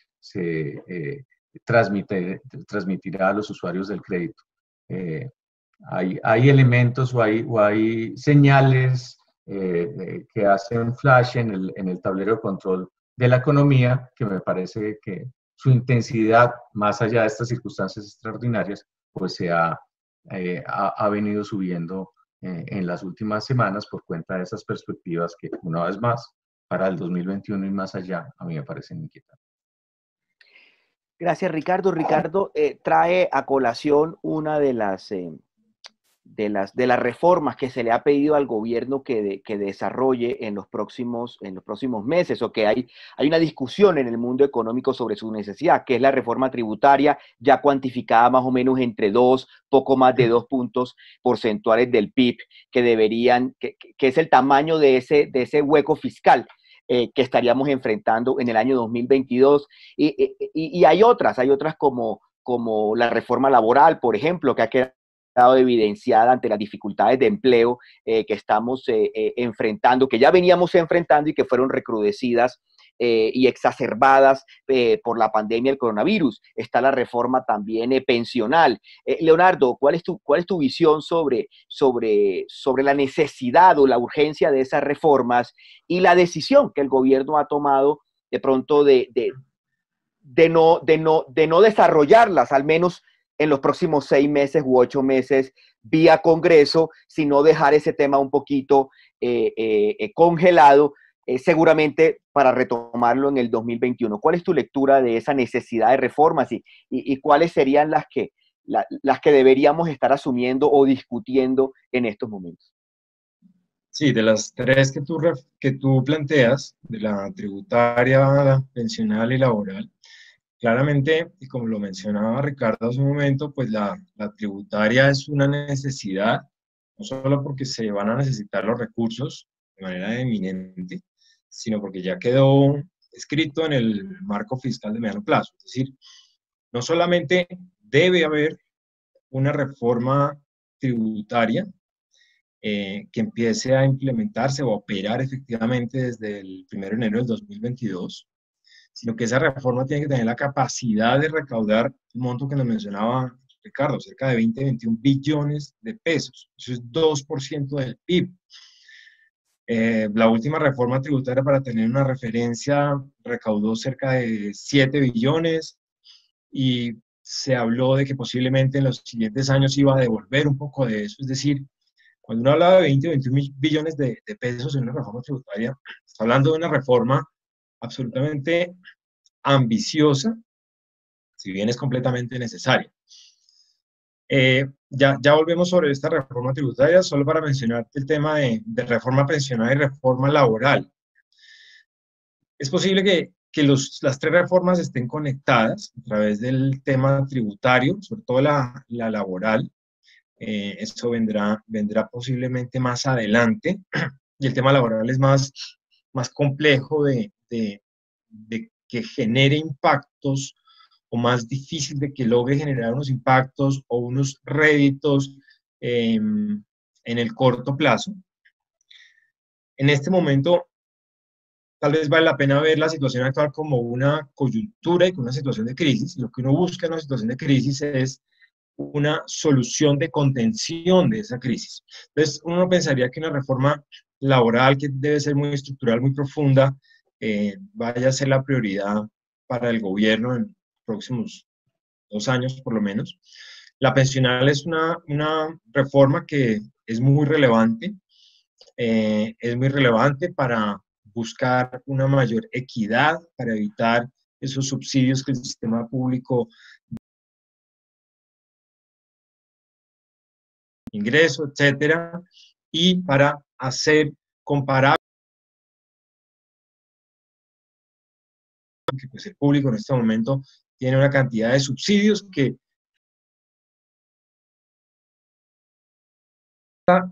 transmitirá a los usuarios del crédito. Hay elementos o hay señales que hacen flash en el tablero de control de la economía, que me parece que su intensidad, más allá de estas circunstancias extraordinarias, pues ha venido subiendo en las últimas semanas por cuenta de esas perspectivas que, una vez más, para el 2021 y más allá, a mí me parecen inquietantes.
Gracias, Ricardo. Ricardo trae a colación una de las reformas que se le ha pedido al gobierno que desarrolle en los próximos meses, o que hay una discusión en el mundo económico sobre su necesidad, que es la reforma tributaria, ya cuantificada más o menos entre poco más de 2 puntos porcentuales del PIB, que es el tamaño de ese hueco fiscal que estaríamos enfrentando en el año 2022. Y hay otras como la reforma laboral, por ejemplo, que ha quedado evidenciada ante las dificultades de empleo que estamos enfrentando, que ya veníamos enfrentando y que fueron recrudecidas y exacerbadas por la pandemia del coronavirus. Está la reforma también pensional. Leonardo, ¿cuál es tu visión sobre la necesidad o la urgencia de esas reformas y la decisión que el gobierno ha tomado de pronto de no desarrollarlas, al menos en los próximos 6 meses u 8 meses vía Congreso, sino dejar ese tema un poquito congelado, seguramente para retomarlo en el 2021? ¿Cuál es tu lectura de esa necesidad de reformas y cuáles serían las que deberíamos estar asumiendo o discutiendo en estos momentos?
Sí, de las tres que tú planteas, de la tributaria, pensional y laboral, claramente, y como lo mencionaba Ricardo hace un momento, pues la tributaria es una necesidad, no solo porque se van a necesitar los recursos de manera eminente, sino porque ya quedó escrito en el marco fiscal de mediano plazo. Es decir, no solamente debe haber una reforma tributaria que empiece a implementarse o a operar efectivamente desde el 1 de enero del 2022, sino que esa reforma tiene que tener la capacidad de recaudar un monto que nos mencionaba Ricardo, cerca de 21 billones de pesos. Eso es 2% del PIB. La última reforma tributaria, para tener una referencia, recaudó cerca de 7 billones y se habló de que posiblemente en los siguientes años iba a devolver un poco de eso. Es decir, cuando uno habla de 21 billones de pesos en una reforma tributaria, está hablando de una reforma absolutamente ambiciosa, si bien es completamente necesaria. Ya volvemos sobre esta reforma tributaria, solo para mencionar el tema de reforma pensional y reforma laboral. Es posible que las tres reformas estén conectadas a través del tema tributario, sobre todo la laboral. Eso vendrá posiblemente más adelante. Y el tema laboral es más complejo de que genere impactos, o más difícil de que logre generar unos impactos o unos réditos en el corto plazo. En este momento, tal vez vale la pena ver la situación actual como una coyuntura y como una situación de crisis. Lo que uno busca en una situación de crisis es una solución de contención de esa crisis. Entonces, uno pensaría que una reforma laboral, que debe ser muy estructural, muy profunda, vaya a ser la prioridad para el gobierno en los próximos 2 años, por lo menos. La pensional es una reforma que es muy relevante para buscar una mayor equidad, para evitar esos subsidios que el sistema público ingreso, etcétera, y para hacer comparable que pues el público en este momento tiene una cantidad de subsidios que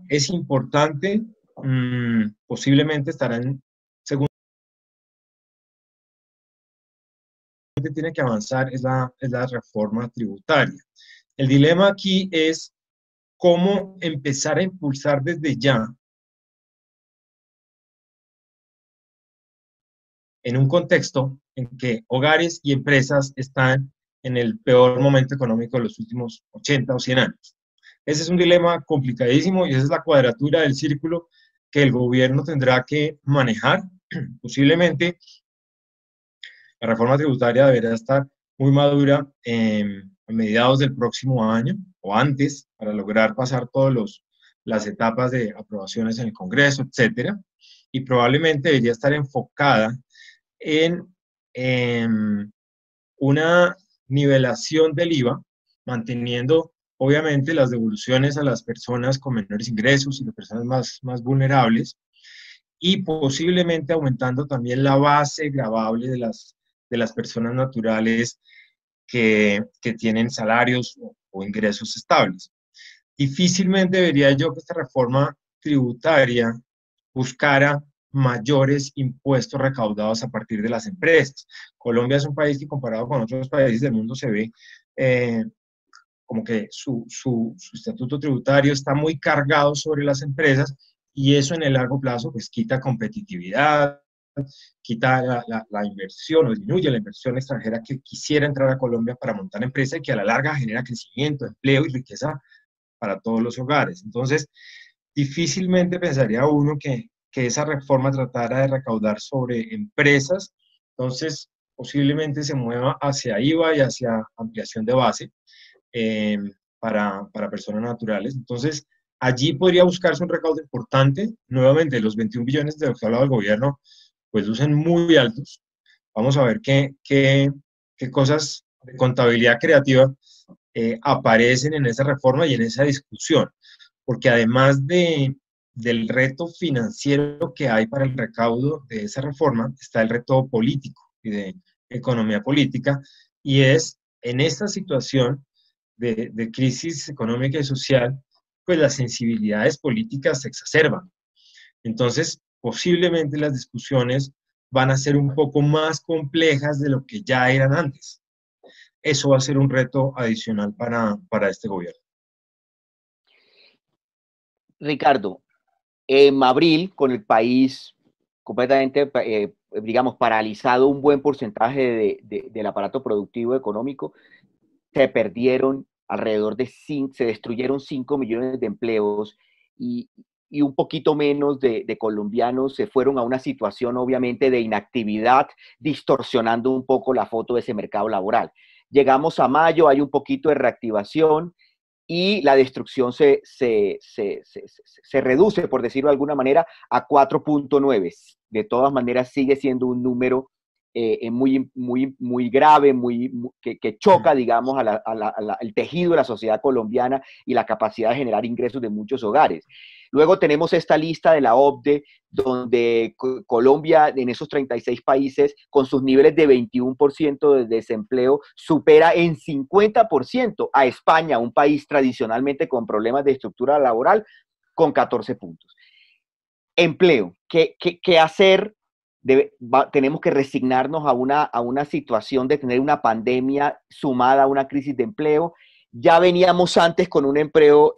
es importante, posiblemente estarán, según tiene que avanzar, es la reforma tributaria. El dilema aquí es cómo empezar a impulsar desde ya, en un contexto en que hogares y empresas están en el peor momento económico de los últimos 80 o 100 años. Ese es un dilema complicadísimo y esa es la cuadratura del círculo que el gobierno tendrá que manejar. Posiblemente la reforma tributaria deberá estar muy madura a mediados del próximo año o antes, para lograr pasar todas las etapas de aprobaciones en el Congreso, etcétera, y probablemente debería estar enfocada en una nivelación del IVA, manteniendo obviamente las devoluciones a las personas con menores ingresos y las personas más vulnerables, y posiblemente aumentando también la base gravable de las personas naturales que tienen salarios o ingresos estables. Difícilmente vería yo que esta reforma tributaria buscara mayores impuestos recaudados a partir de las empresas. Colombia es un país que, comparado con otros países del mundo, se ve como que su estatuto tributario está muy cargado sobre las empresas, y eso en el largo plazo pues quita competitividad, quita la inversión o disminuye la inversión extranjera que quisiera entrar a Colombia para montar empresa, y que a la larga genera crecimiento, empleo y riqueza para todos los hogares. Entonces, difícilmente pensaría uno que esa reforma tratara de recaudar sobre empresas. Entonces, posiblemente se mueva hacia IVA y hacia ampliación de base eh, para personas naturales. Entonces, allí podría buscarse un recaudo importante. Nuevamente, los 21 billones de los que ha hablado el gobierno, pues lucen muy altos. Vamos a ver qué cosas de contabilidad creativa aparecen en esa reforma y en esa discusión, porque además del reto financiero que hay para el recaudo de esa reforma, está el reto político y de economía política, y es en esta situación de crisis económica y social, pues las sensibilidades políticas se exacerban. Entonces, posiblemente las discusiones van a ser un poco más complejas de lo que ya eran antes. Eso va a ser un reto adicional para este gobierno.
Ricardo, en abril, con el país completamente, digamos, paralizado un buen porcentaje del aparato productivo económico, se perdieron se destruyeron 5 millones de empleos, y un poquito menos de colombianos se fueron a una situación obviamente de inactividad, distorsionando un poco la foto de ese mercado laboral. Llegamos a mayo, hay un poquito de reactivación y la destrucción se reduce, por decirlo de alguna manera, a 4.9. De todas maneras, sigue siendo un número muy grave, que choca, digamos, el tejido de la sociedad colombiana y la capacidad de generar ingresos de muchos hogares. Luego tenemos esta lista de la OCDE, donde Colombia, en esos 36 países, con sus niveles de 21% de desempleo, supera en 50% a España, un país tradicionalmente con problemas de estructura laboral, con 14 puntos. Empleo, ¿qué hacer? Tenemos que resignarnos a una situación de tener una pandemia sumada a una crisis de empleo. Ya veníamos antes con un empleo,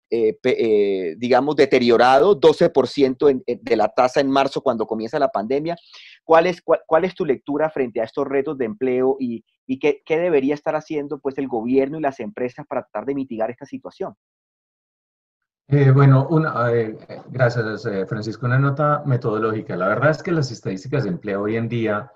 digamos, deteriorado, 12% de la tasa en marzo cuando comienza la pandemia. ¿Cuál es tu lectura frente a estos retos de empleo y qué debería estar haciendo pues, el gobierno y las empresas para tratar de mitigar esta situación?
Bueno, gracias, Francisco. Una nota metodológica. La verdad es que las estadísticas de empleo hoy en día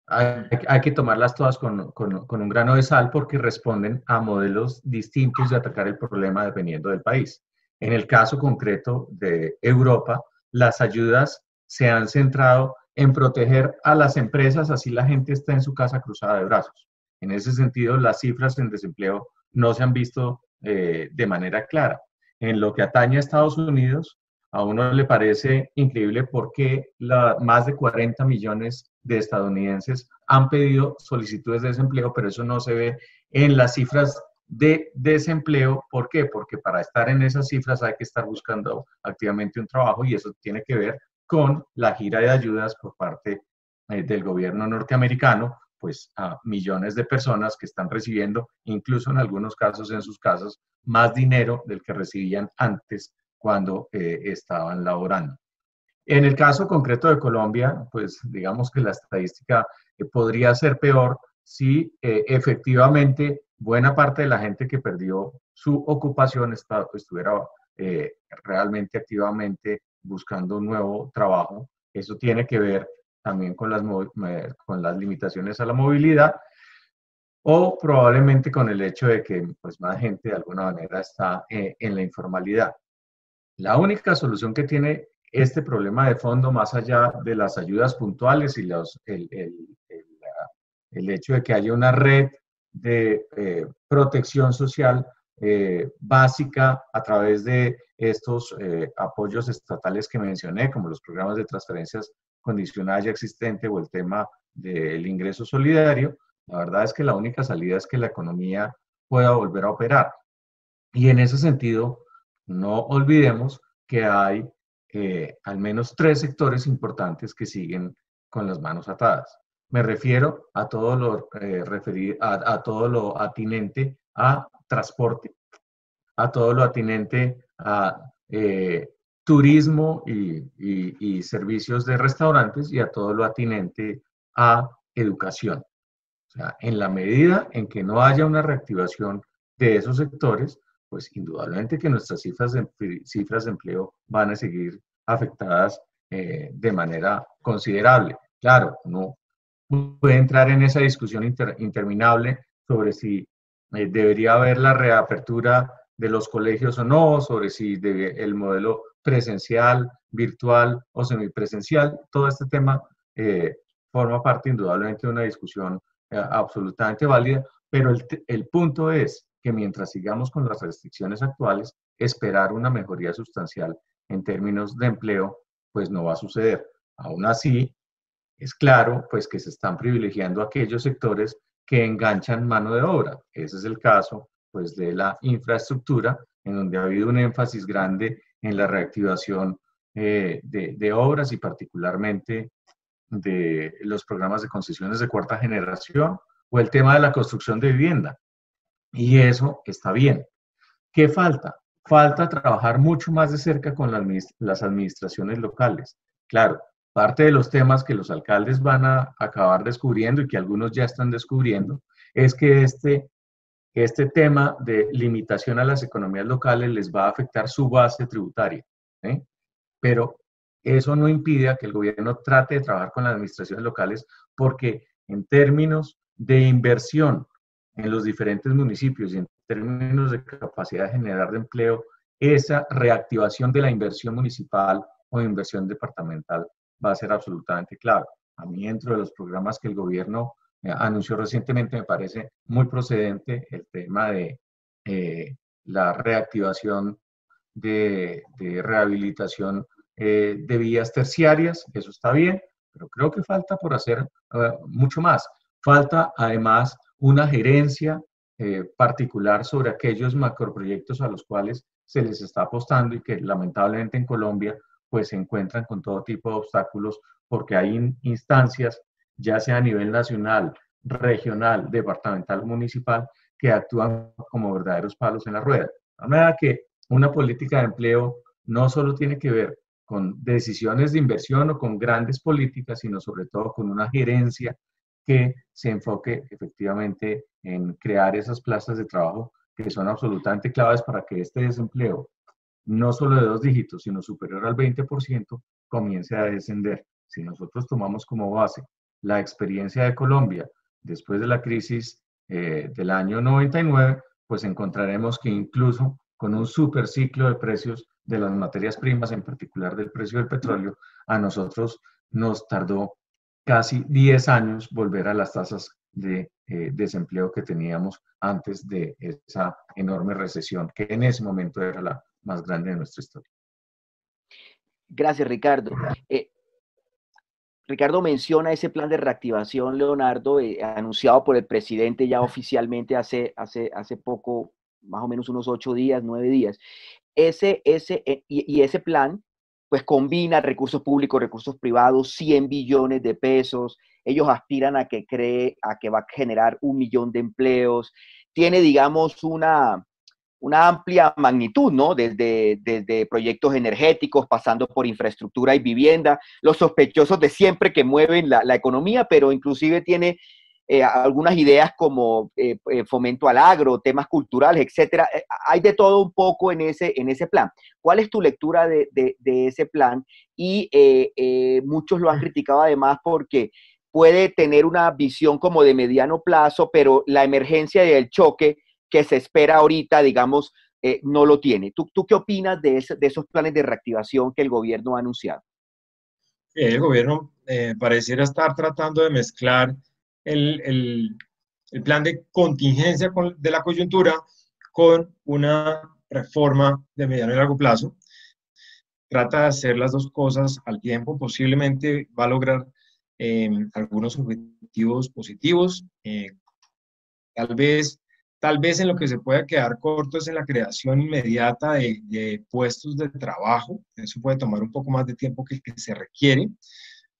hay que tomarlas todas con un grano de sal porque responden a modelos distintos de atacar el problema dependiendo del país. En el caso concreto de Europa, las ayudas se han centrado en proteger a las empresas, así la gente está en su casa cruzada de brazos. En ese sentido, las cifras en desempleo no se han visto de manera clara. En lo que atañe a Estados Unidos, a uno le parece increíble porque más de 40 millones de estadounidenses han pedido solicitudes de desempleo, pero eso no se ve en las cifras de desempleo. ¿Por qué? Porque para estar en esas cifras hay que estar buscando activamente un trabajo y eso tiene que ver con la gira de ayudas por parte del gobierno norteamericano, pues a millones de personas que están recibiendo, incluso en algunos casos en sus casas, más dinero del que recibían antes cuando estaban laborando. En el caso concreto de Colombia, pues digamos que la estadística podría ser peor si efectivamente buena parte de la gente que perdió su ocupación estuviera realmente activamente buscando un nuevo trabajo. Eso tiene que ver también con las limitaciones a la movilidad o probablemente con el hecho de que pues, más gente de alguna manera está en la informalidad. La única solución que tiene este problema de fondo, más allá de las ayudas puntuales y el hecho de que haya una red de protección social básica a través de estos apoyos estatales que mencioné, como los programas de transferencias condicionadas ya existentes o el tema del ingreso solidario, la verdad es que la única salida es que la economía pueda volver a operar. Y en ese sentido, no olvidemos que hay al menos 3 sectores importantes que siguen con las manos atadas. Me refiero a todo todo lo atinente a transporte, a todo lo atinente a turismo y servicios de restaurantes y a todo lo atinente a educación. O sea, en la medida en que no haya una reactivación de esos sectores, pues indudablemente que nuestras cifras de empleo van a seguir afectadas de manera considerable. Claro, no puede entrar en esa discusión interminable sobre si debería haber la reapertura de los colegios o no, sobre si el modelo presencial, virtual o semipresencial. Todo este tema forma parte indudablemente de una discusión absolutamente válida, pero el punto es que mientras sigamos con las restricciones actuales, esperar una mejoría sustancial en términos de empleo, pues no va a suceder. Aún así, es claro pues que se están privilegiando aquellos sectores que enganchan mano de obra. Ese es el caso pues de la infraestructura, en donde ha habido un énfasis grande en la reactivación de obras y particularmente de los programas de concesiones de cuarta generación o el tema de la construcción de vivienda. Y eso está bien. ¿Qué falta? Falta trabajar mucho más de cerca con las administraciones locales. Claro, parte de los temas que los alcaldes van a acabar descubriendo y que algunos ya están descubriendo es que este tema de limitación a las economías locales les va a afectar su base tributaria. Pero eso no impide que el gobierno trate de trabajar con las administraciones locales porque en términos de inversión en los diferentes municipios y en términos de capacidad de generar empleo, esa reactivación de la inversión municipal o inversión departamental va a ser absolutamente clave. A mí, dentro de los programas que el gobierno anunció recientemente, me parece muy procedente el tema de la reactivación de rehabilitación de vías terciarias. Eso está bien, pero creo que falta por hacer mucho más. Falta además una gerencia particular sobre aquellos macroproyectos a los cuales se les está apostando y que lamentablemente en Colombia pues se encuentran con todo tipo de obstáculos porque hay instancias, ya sea a nivel nacional, regional, departamental o municipal, que actúan como verdaderos palos en la rueda. De manera que una política de empleo no solo tiene que ver con decisiones de inversión o con grandes políticas, sino sobre todo con una gerencia que se enfoque efectivamente en crear esas plazas de trabajo que son absolutamente claves para que este desempleo, no solo de 2 dígitos, sino superior al 20%, comience a descender. Si nosotros tomamos como base la experiencia de Colombia después de la crisis del año 99, pues encontraremos que incluso con un superciclo de precios de las materias primas, en particular del precio del petróleo, a nosotros nos tardó casi 10 años volver a las tasas de desempleo que teníamos antes de esa enorme recesión, que en ese momento era la más grande de nuestra historia.
Gracias, Ricardo. Ricardo menciona ese plan de reactivación, Leonardo, anunciado por el presidente ya oficialmente hace poco, más o menos unos 8 días, 9 días. Y ese plan, pues combina recursos públicos, recursos privados, 100 billones de pesos. Ellos aspiran a que va a generar 1 millón de empleos. Tiene, digamos, una amplia magnitud, ¿no? Desde proyectos energéticos, pasando por infraestructura y vivienda, los sospechosos de siempre que mueven la economía, pero inclusive tiene algunas ideas como fomento al agro, temas culturales, etcétera. Hay de todo un poco en ese plan. ¿Cuál es tu lectura de ese plan? Y muchos lo han criticado además porque puede tener una visión como de mediano plazo, pero la emergencia y el choque que se espera ahorita, digamos, no lo tiene. ¿Tú qué opinas de esos planes de reactivación que el gobierno ha anunciado?
El gobierno pareciera estar tratando de mezclar el plan de contingencia de la coyuntura con una reforma de mediano y largo plazo. Trata de hacer las dos cosas al tiempo. Posiblemente va a lograr algunos objetivos positivos. Tal vez en lo que se pueda quedar corto es en la creación inmediata de puestos de trabajo. Eso puede tomar un poco más de tiempo que el que se requiere,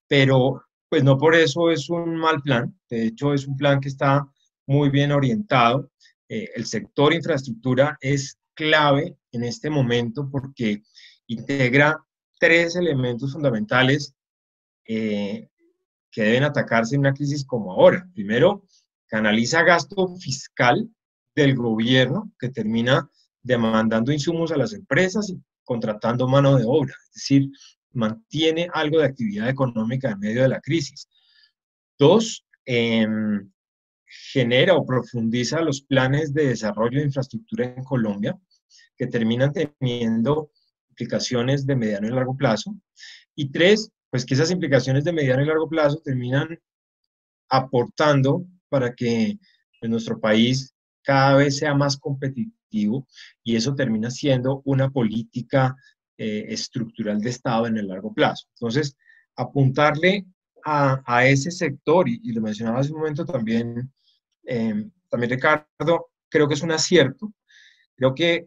pero pues no por eso es un mal plan. De hecho, es un plan que está muy bien orientado. El sector infraestructura es clave en este momento porque integra 3 elementos fundamentales que deben atacarse en una crisis como ahora. Primero, canaliza gasto fiscal del gobierno que termina demandando insumos a las empresas y contratando mano de obra, es decir, mantiene algo de actividad económica en medio de la crisis. 2, genera o profundiza los planes de desarrollo de infraestructura en Colombia, que terminan teniendo implicaciones de mediano y largo plazo. Y 3, pues que esas implicaciones de mediano y largo plazo terminan aportando para que pues, nuestro país cada vez sea más competitivo y eso termina siendo una política estructural de Estado en el largo plazo. Entonces, apuntarle a ese sector, y lo mencionaba hace un momento también Ricardo, creo que es un acierto. Creo que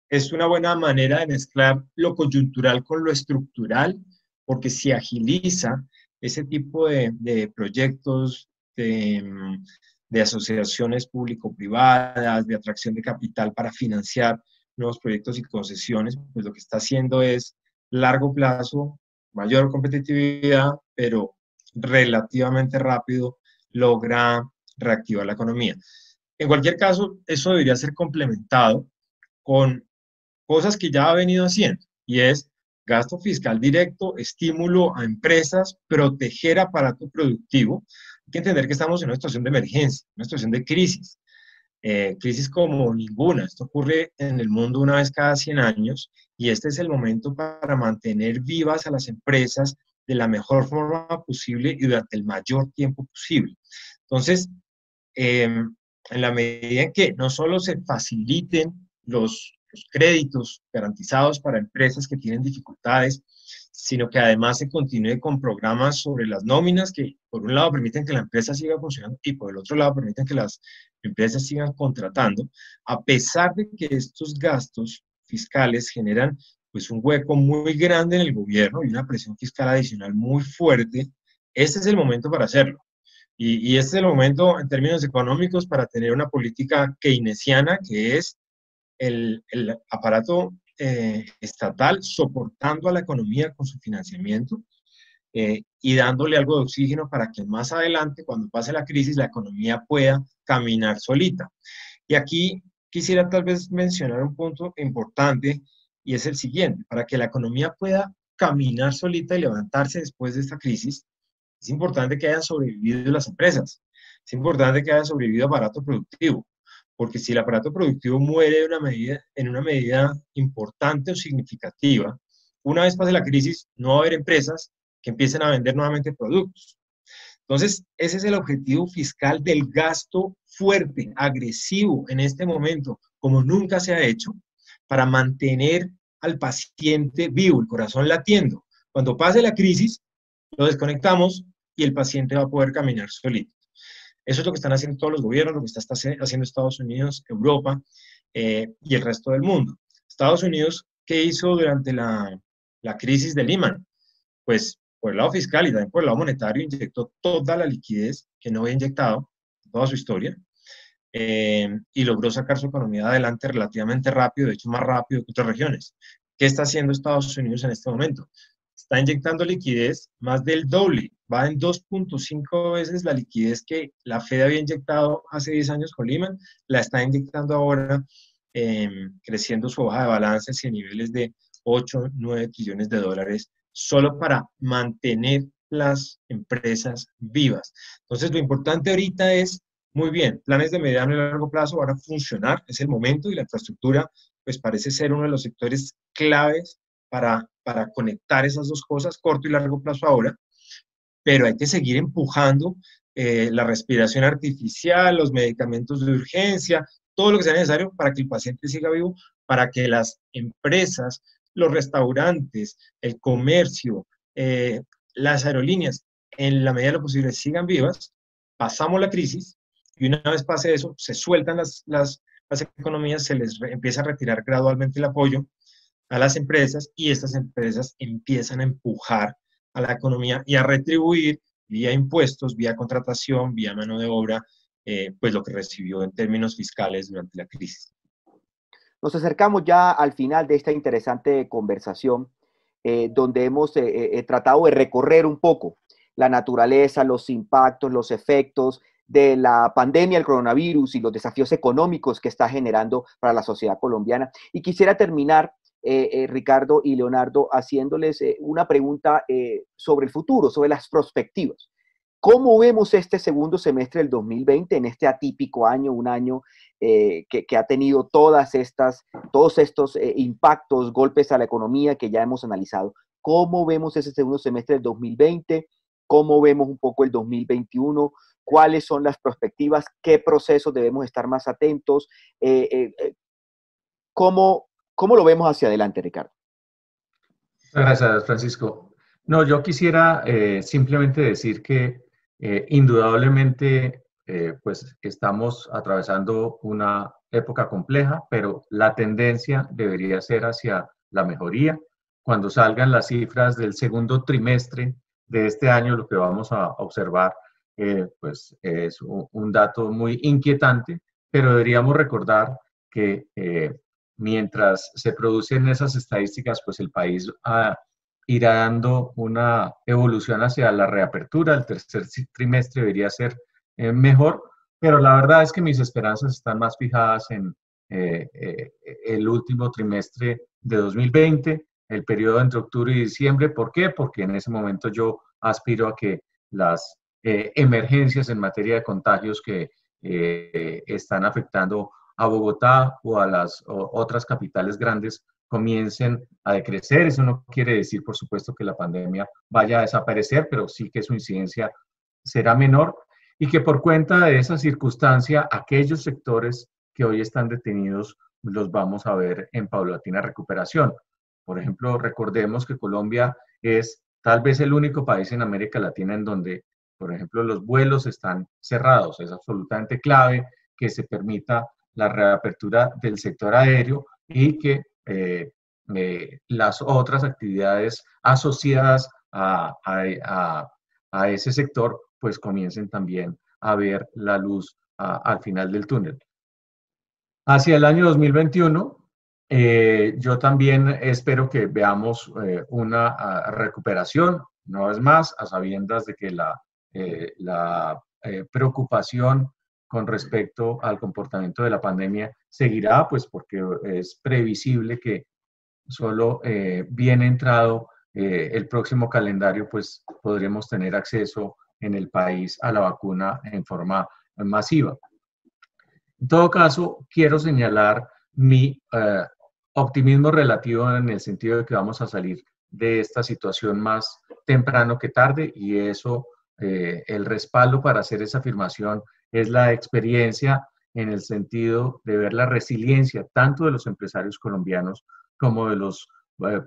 es una buena manera de mezclar lo coyuntural con lo estructural, porque se agiliza ese tipo de proyectos, de asociaciones público-privadas, de atracción de capital para financiar nuevos proyectos y concesiones, pues lo que está haciendo es largo plazo, mayor competitividad, pero relativamente rápido logra reactivar la economía. En cualquier caso, eso debería ser complementado con cosas que ya ha venido haciendo, y es gasto fiscal directo, estímulo a empresas, proteger aparato productivo. Hay que entender que estamos en una situación de emergencia, una situación de crisis. crisis como ninguna. Esto ocurre en el mundo una vez cada 100 años y este es el momento para mantener vivas a las empresas de la mejor forma posible y durante el mayor tiempo posible. Entonces, en la medida en que no solo se faciliten los créditos garantizados para empresas que tienen dificultades, sino que además se continúe con programas sobre las nóminas que por un lado permiten que la empresa siga funcionando y por el otro lado permiten que las empresas sigan contratando, a pesar de que estos gastos fiscales generan pues un hueco muy grande en el gobierno y una presión fiscal adicional muy fuerte, este es el momento para hacerlo. Y este es el momento en términos económicos para tener una política keynesiana que es el aparato estatal soportando a la economía con su financiamiento y dándole algo de oxígeno para que más adelante, cuando pase la crisis, la economía pueda caminar solita. Y aquí quisiera tal vez mencionar un punto importante y es el siguiente: para que la economía pueda caminar solita y levantarse después de esta crisis, es importante que hayan sobrevivido las empresas, es importante que haya sobrevivido el aparato productivo, porque si el aparato productivo muere en una medida importante o significativa, una vez pase la crisis, no va a haber empresas que empiecen a vender nuevamente productos. Entonces, ese es el objetivo fiscal del gasto fuerte, agresivo en este momento, como nunca se ha hecho, para mantener al paciente vivo, el corazón latiendo. Cuando pase la crisis, lo desconectamos y el paciente va a poder caminar solito. Eso es lo que están haciendo todos los gobiernos, lo que está haciendo Estados Unidos, Europa y el resto del mundo. Estados Unidos, ¿qué hizo durante la crisis de Lehman? Pues por el lado fiscal y también por el lado monetario inyectó toda la liquidez que no había inyectado en toda su historia y logró sacar su economía adelante relativamente rápido, de hecho más rápido que otras regiones. ¿Qué está haciendo Estados Unidos en este momento? Está inyectando liquidez más del doble, va en 2.5 veces la liquidez que la Fed había inyectado hace 10 años con Lehman, la está inyectando ahora, creciendo su hoja de balances y niveles de 8, 9 trillones de dólares, solo para mantener las empresas vivas. Entonces, lo importante ahorita es, muy bien, planes de mediano y largo plazo van a funcionar, es el momento, y la infraestructura pues parece ser uno de los sectores claves para conectar esas dos cosas, corto y largo plazo ahora, pero hay que seguir empujando la respiración artificial, los medicamentos de urgencia, todo lo que sea necesario para que el paciente siga vivo, para que las empresas, los restaurantes, el comercio, las aerolíneas, en la medida de lo posible sigan vivas, pasamos la crisis y una vez pase eso, se sueltan las economías, se les empieza a retirar gradualmente el apoyo a las empresas y estas empresas empiezan a empujar a la economía y a retribuir vía impuestos, vía contratación, vía mano de obra, pues lo que recibió en términos fiscales durante la crisis.
Nos acercamos ya al final de esta interesante conversación, donde hemos tratado de recorrer un poco la naturaleza, los impactos, los efectos de la pandemia, el coronavirus y los desafíos económicos que está generando para la sociedad colombiana. Y quisiera terminar, Ricardo y Leonardo, haciéndoles una pregunta sobre el futuro, sobre las perspectivas. ¿Cómo vemos este segundo semestre del 2020 en este atípico año, un año que ha tenido todos estos impactos, golpes a la economía que ya hemos analizado? ¿Cómo vemos ese segundo semestre del 2020? ¿Cómo vemos un poco el 2021? ¿Cuáles son las perspectivas? ¿Qué procesos debemos estar más atentos? ¿Cómo lo vemos hacia adelante, Ricardo?
Gracias, Francisco. No, yo quisiera simplemente decir que indudablemente pues estamos atravesando una época compleja, pero la tendencia debería ser hacia la mejoría. Cuando salgan las cifras del segundo trimestre de este año, lo que vamos a observar pues es un dato muy inquietante, pero deberíamos recordar que mientras se producen esas estadísticas, pues el país irá dando una evolución hacia la reapertura. El tercer trimestre debería ser mejor, pero la verdad es que mis esperanzas están más fijadas en el último trimestre de 2020, el periodo entre octubre y diciembre. ¿Por qué? Porque en ese momento yo aspiro a que las emergencias en materia de contagios que están afectando a Bogotá o a las otras capitales grandes comiencen a decrecer. Eso no quiere decir, por supuesto, que la pandemia vaya a desaparecer, pero sí que su incidencia será menor y que por cuenta de esa circunstancia, aquellos sectores que hoy están detenidos los vamos a ver en paulatina recuperación. Por ejemplo, recordemos que Colombia es tal vez el único país en América Latina en donde, por ejemplo, los vuelos están cerrados. Es absolutamente clave que se permita la reapertura del sector aéreo y que las otras actividades asociadas a ese sector pues comiencen también a ver la luz al final del túnel. Hacia el año 2021, yo también espero que veamos una recuperación, no es más, a sabiendas de que la preocupación con respecto al comportamiento de la pandemia seguirá, pues porque es previsible que solo bien entrado el próximo calendario, pues podremos tener acceso en el país a la vacuna en forma masiva. En todo caso, quiero señalar mi optimismo relativo en el sentido de que vamos a salir de esta situación más temprano que tarde y eso, el respaldo para hacer esa afirmación es la experiencia en el sentido de ver la resiliencia tanto de los empresarios colombianos como de los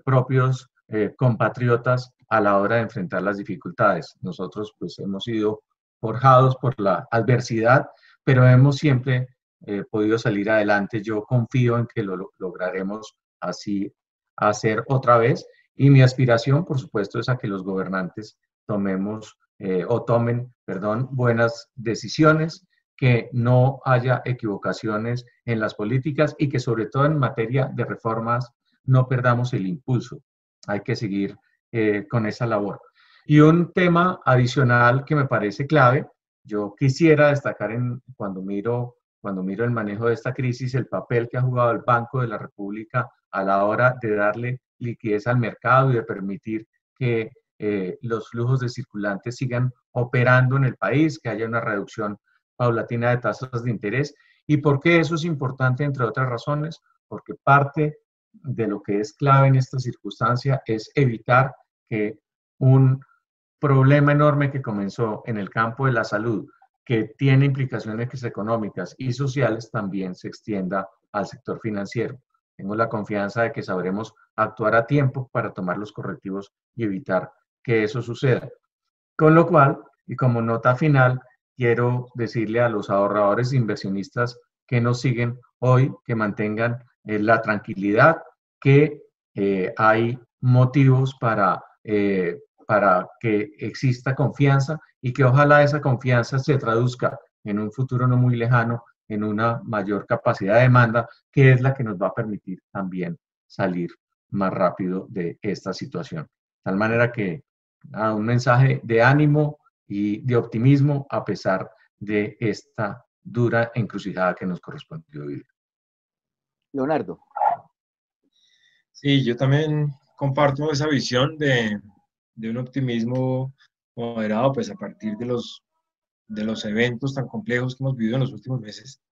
propios compatriotas a la hora de enfrentar las dificultades. Nosotros pues hemos sido forjados por la adversidad, pero hemos siempre podido salir adelante. Yo confío en que lo lograremos así hacer otra vez y mi aspiración, por supuesto, es a que los gobernantes tomemos tomen buenas decisiones, que no haya equivocaciones en las políticas y que sobre todo en materia de reformas no perdamos el impulso. Hay que seguir con esa labor. Y un tema adicional que me parece clave, yo quisiera destacar cuando miro el manejo de esta crisis, el papel que ha jugado el Banco de la República a la hora de darle liquidez al mercado y de permitir que los flujos de circulantes sigan operando en el país, que haya una reducción paulatina de tasas de interés. ¿Y por qué eso es importante? Entre otras razones, porque parte de lo que es clave en esta circunstancia es evitar que un problema enorme que comenzó en el campo de la salud, que tiene implicaciones económicas y sociales, también se extienda al sector financiero. Tengo la confianza de que sabremos actuar a tiempo para tomar los correctivos y evitar que eso suceda. Con lo cual, y como nota final, quiero decirle a los ahorradores e inversionistas que nos siguen hoy que mantengan la tranquilidad, que hay motivos para que exista confianza y que ojalá esa confianza se traduzca en un futuro no muy lejano en una mayor capacidad de demanda, que es la que nos va a permitir también salir más rápido de esta situación. De tal manera que un mensaje de ánimo y de optimismo a pesar de esta dura encrucijada que nos correspondió vivir.
Leonardo.
Sí, yo también comparto esa visión de un optimismo moderado, pues a partir de los eventos tan complejos que hemos vivido en los últimos meses.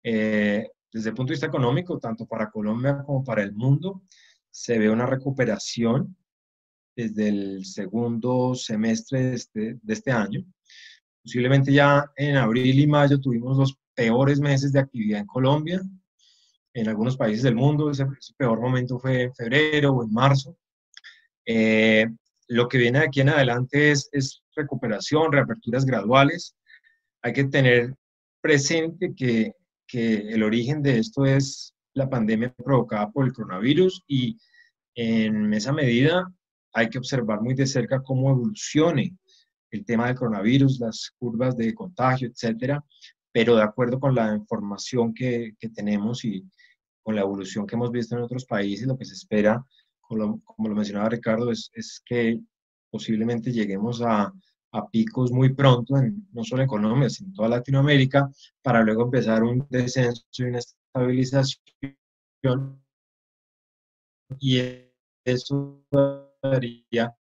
Desde el punto de vista económico, tanto para Colombia como para el mundo, se ve una recuperación desde el segundo semestre de este año. Posiblemente ya en abril y mayo tuvimos los peores meses de actividad en Colombia. En algunos países del mundo ese peor momento fue en febrero o en marzo. Lo que viene de aquí en adelante es recuperación, reaperturas graduales. Hay que tener presente que el origen de esto es la pandemia provocada por el coronavirus y en esa medida hay que observar muy de cerca cómo evolucione el tema del coronavirus, las curvas de contagio, etcétera, pero de acuerdo con la información que tenemos y con la evolución que hemos visto en otros países, lo que se espera, como lo mencionaba Ricardo, es que posiblemente lleguemos a picos muy pronto, no solo en Colombia, sino en toda Latinoamérica, para luego empezar un descenso y una estabilización, y eso daría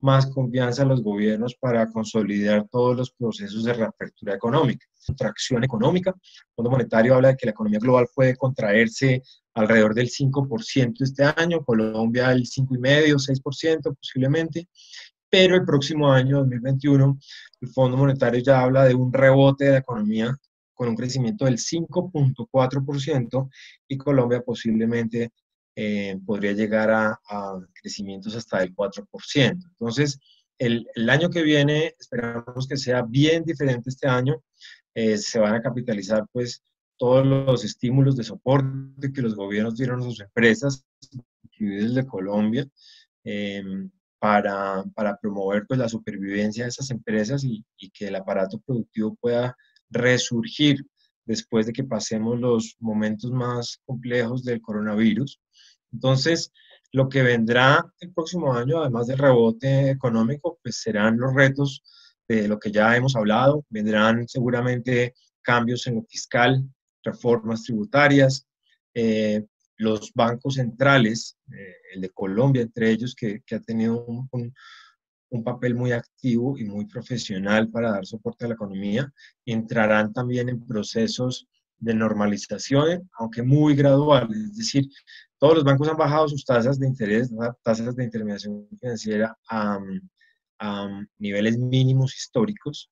más confianza a los gobiernos para consolidar todos los procesos de reapertura económica, contracción económica. El Fondo Monetario habla de que la economía global puede contraerse alrededor del 5% este año, Colombia el 5,5%, 6% posiblemente, pero el próximo año, 2021, el Fondo Monetario ya habla de un rebote de la economía con un crecimiento del 5,4% y Colombia posiblemente podría llegar a crecimientos hasta el 4%. Entonces, el año que viene esperamos que sea bien diferente este año. Se van a capitalizar pues todos los estímulos de soporte que los gobiernos dieron a sus empresas, incluidas el de Colombia, para promover pues la supervivencia de esas empresas y que el aparato productivo pueda resurgir después de que pasemos los momentos más complejos del coronavirus. Entonces, lo que vendrá el próximo año, además del rebote económico, pues serán los retos de lo que ya hemos hablado. Vendrán seguramente cambios en lo fiscal, reformas tributarias, los bancos centrales, el de Colombia entre ellos, que ha tenido un papel muy activo y muy profesional para dar soporte a la economía, entrarán también en procesos de normalización, aunque muy graduales. Es decir, todos los bancos han bajado sus tasas de interés, tasas de intermediación financiera a niveles mínimos históricos.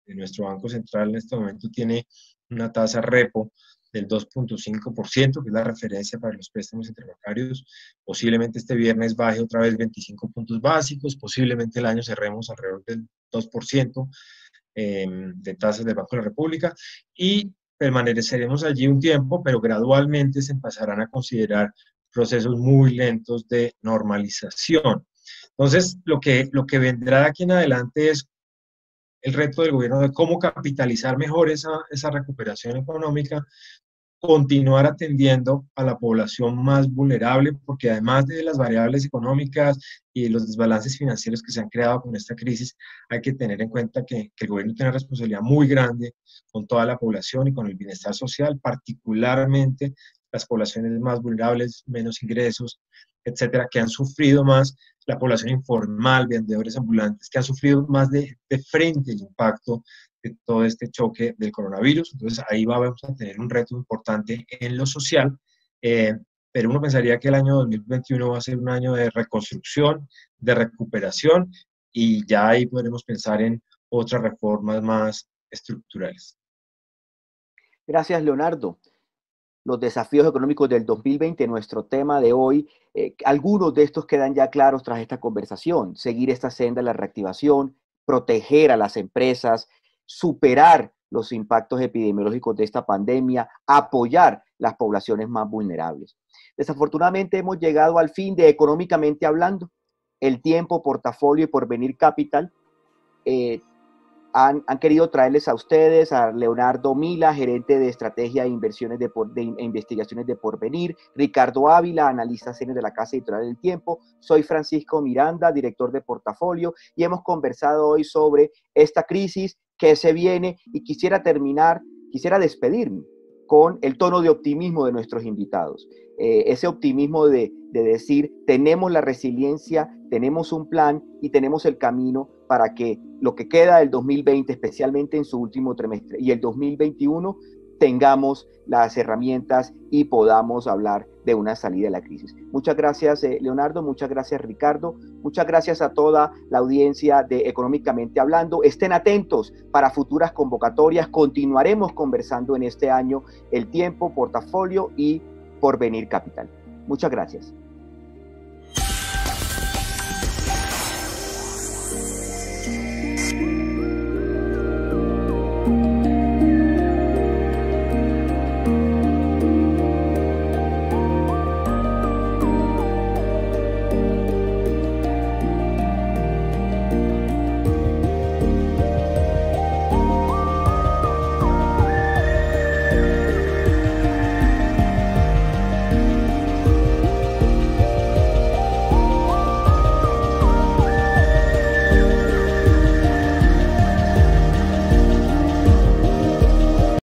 Nuestro Banco Central en este momento tiene una tasa repo del 2,5%, que es la referencia para los préstamos interbancarios. Posiblemente este viernes baje otra vez 25 puntos básicos, posiblemente el año cerremos alrededor del 2% de tasas del Banco de la República y permaneceremos allí un tiempo, pero gradualmente se empezarán a considerar procesos muy lentos de normalización. Entonces, lo que vendrá de aquí en adelante es el reto del gobierno de cómo capitalizar mejor esa recuperación económica, continuar atendiendo a la población más vulnerable, porque además de las variables económicas y los desbalances financieros que se han creado con esta crisis, hay que tener en cuenta que el gobierno tiene una responsabilidad muy grande con toda la población y con el bienestar social, particularmente las poblaciones más vulnerables, menos ingresos, etcétera, que han sufrido más, la población informal, vendedores ambulantes, que han sufrido más de frente el impacto de todo este choque del coronavirus. Entonces ahí vamos a tener un reto importante en lo social, pero uno pensaría que el año 2021 va a ser un año de reconstrucción, de recuperación, y ya ahí podremos pensar en otras reformas más estructurales.
Gracias, Leonardo. Los desafíos económicos del 2020, nuestro tema de hoy, algunos de estos quedan ya claros tras esta conversación. Seguir esta senda de la reactivación, proteger a las empresas, superar los impactos epidemiológicos de esta pandemia, apoyar las poblaciones más vulnerables. Desafortunadamente hemos llegado al fin de Económicamente Hablando. El Tiempo, Portafolio y Porvenir Capital han querido traerles a ustedes a Leonardo Mila, gerente de estrategia e inversiones de investigaciones de Porvenir, Ricardo Ávila, analista senior de la Casa Editorial del Tiempo, soy Francisco Miranda, director de Portafolio, y hemos conversado hoy sobre esta crisis que se viene, y quisiera despedirme con el tono de optimismo de nuestros invitados. Ese optimismo de decir, tenemos la resiliencia, tenemos un plan y tenemos el camino para que lo que queda del 2020, especialmente en su último trimestre, y el 2021, tengamos las herramientas y podamos hablar de una salida de la crisis. Muchas gracias, Leonardo, muchas gracias, Ricardo, muchas gracias a toda la audiencia de Económicamente Hablando. Estén atentos para futuras convocatorias, continuaremos conversando en este año El Tiempo, Portafolio y Porvenir Capital. Muchas gracias.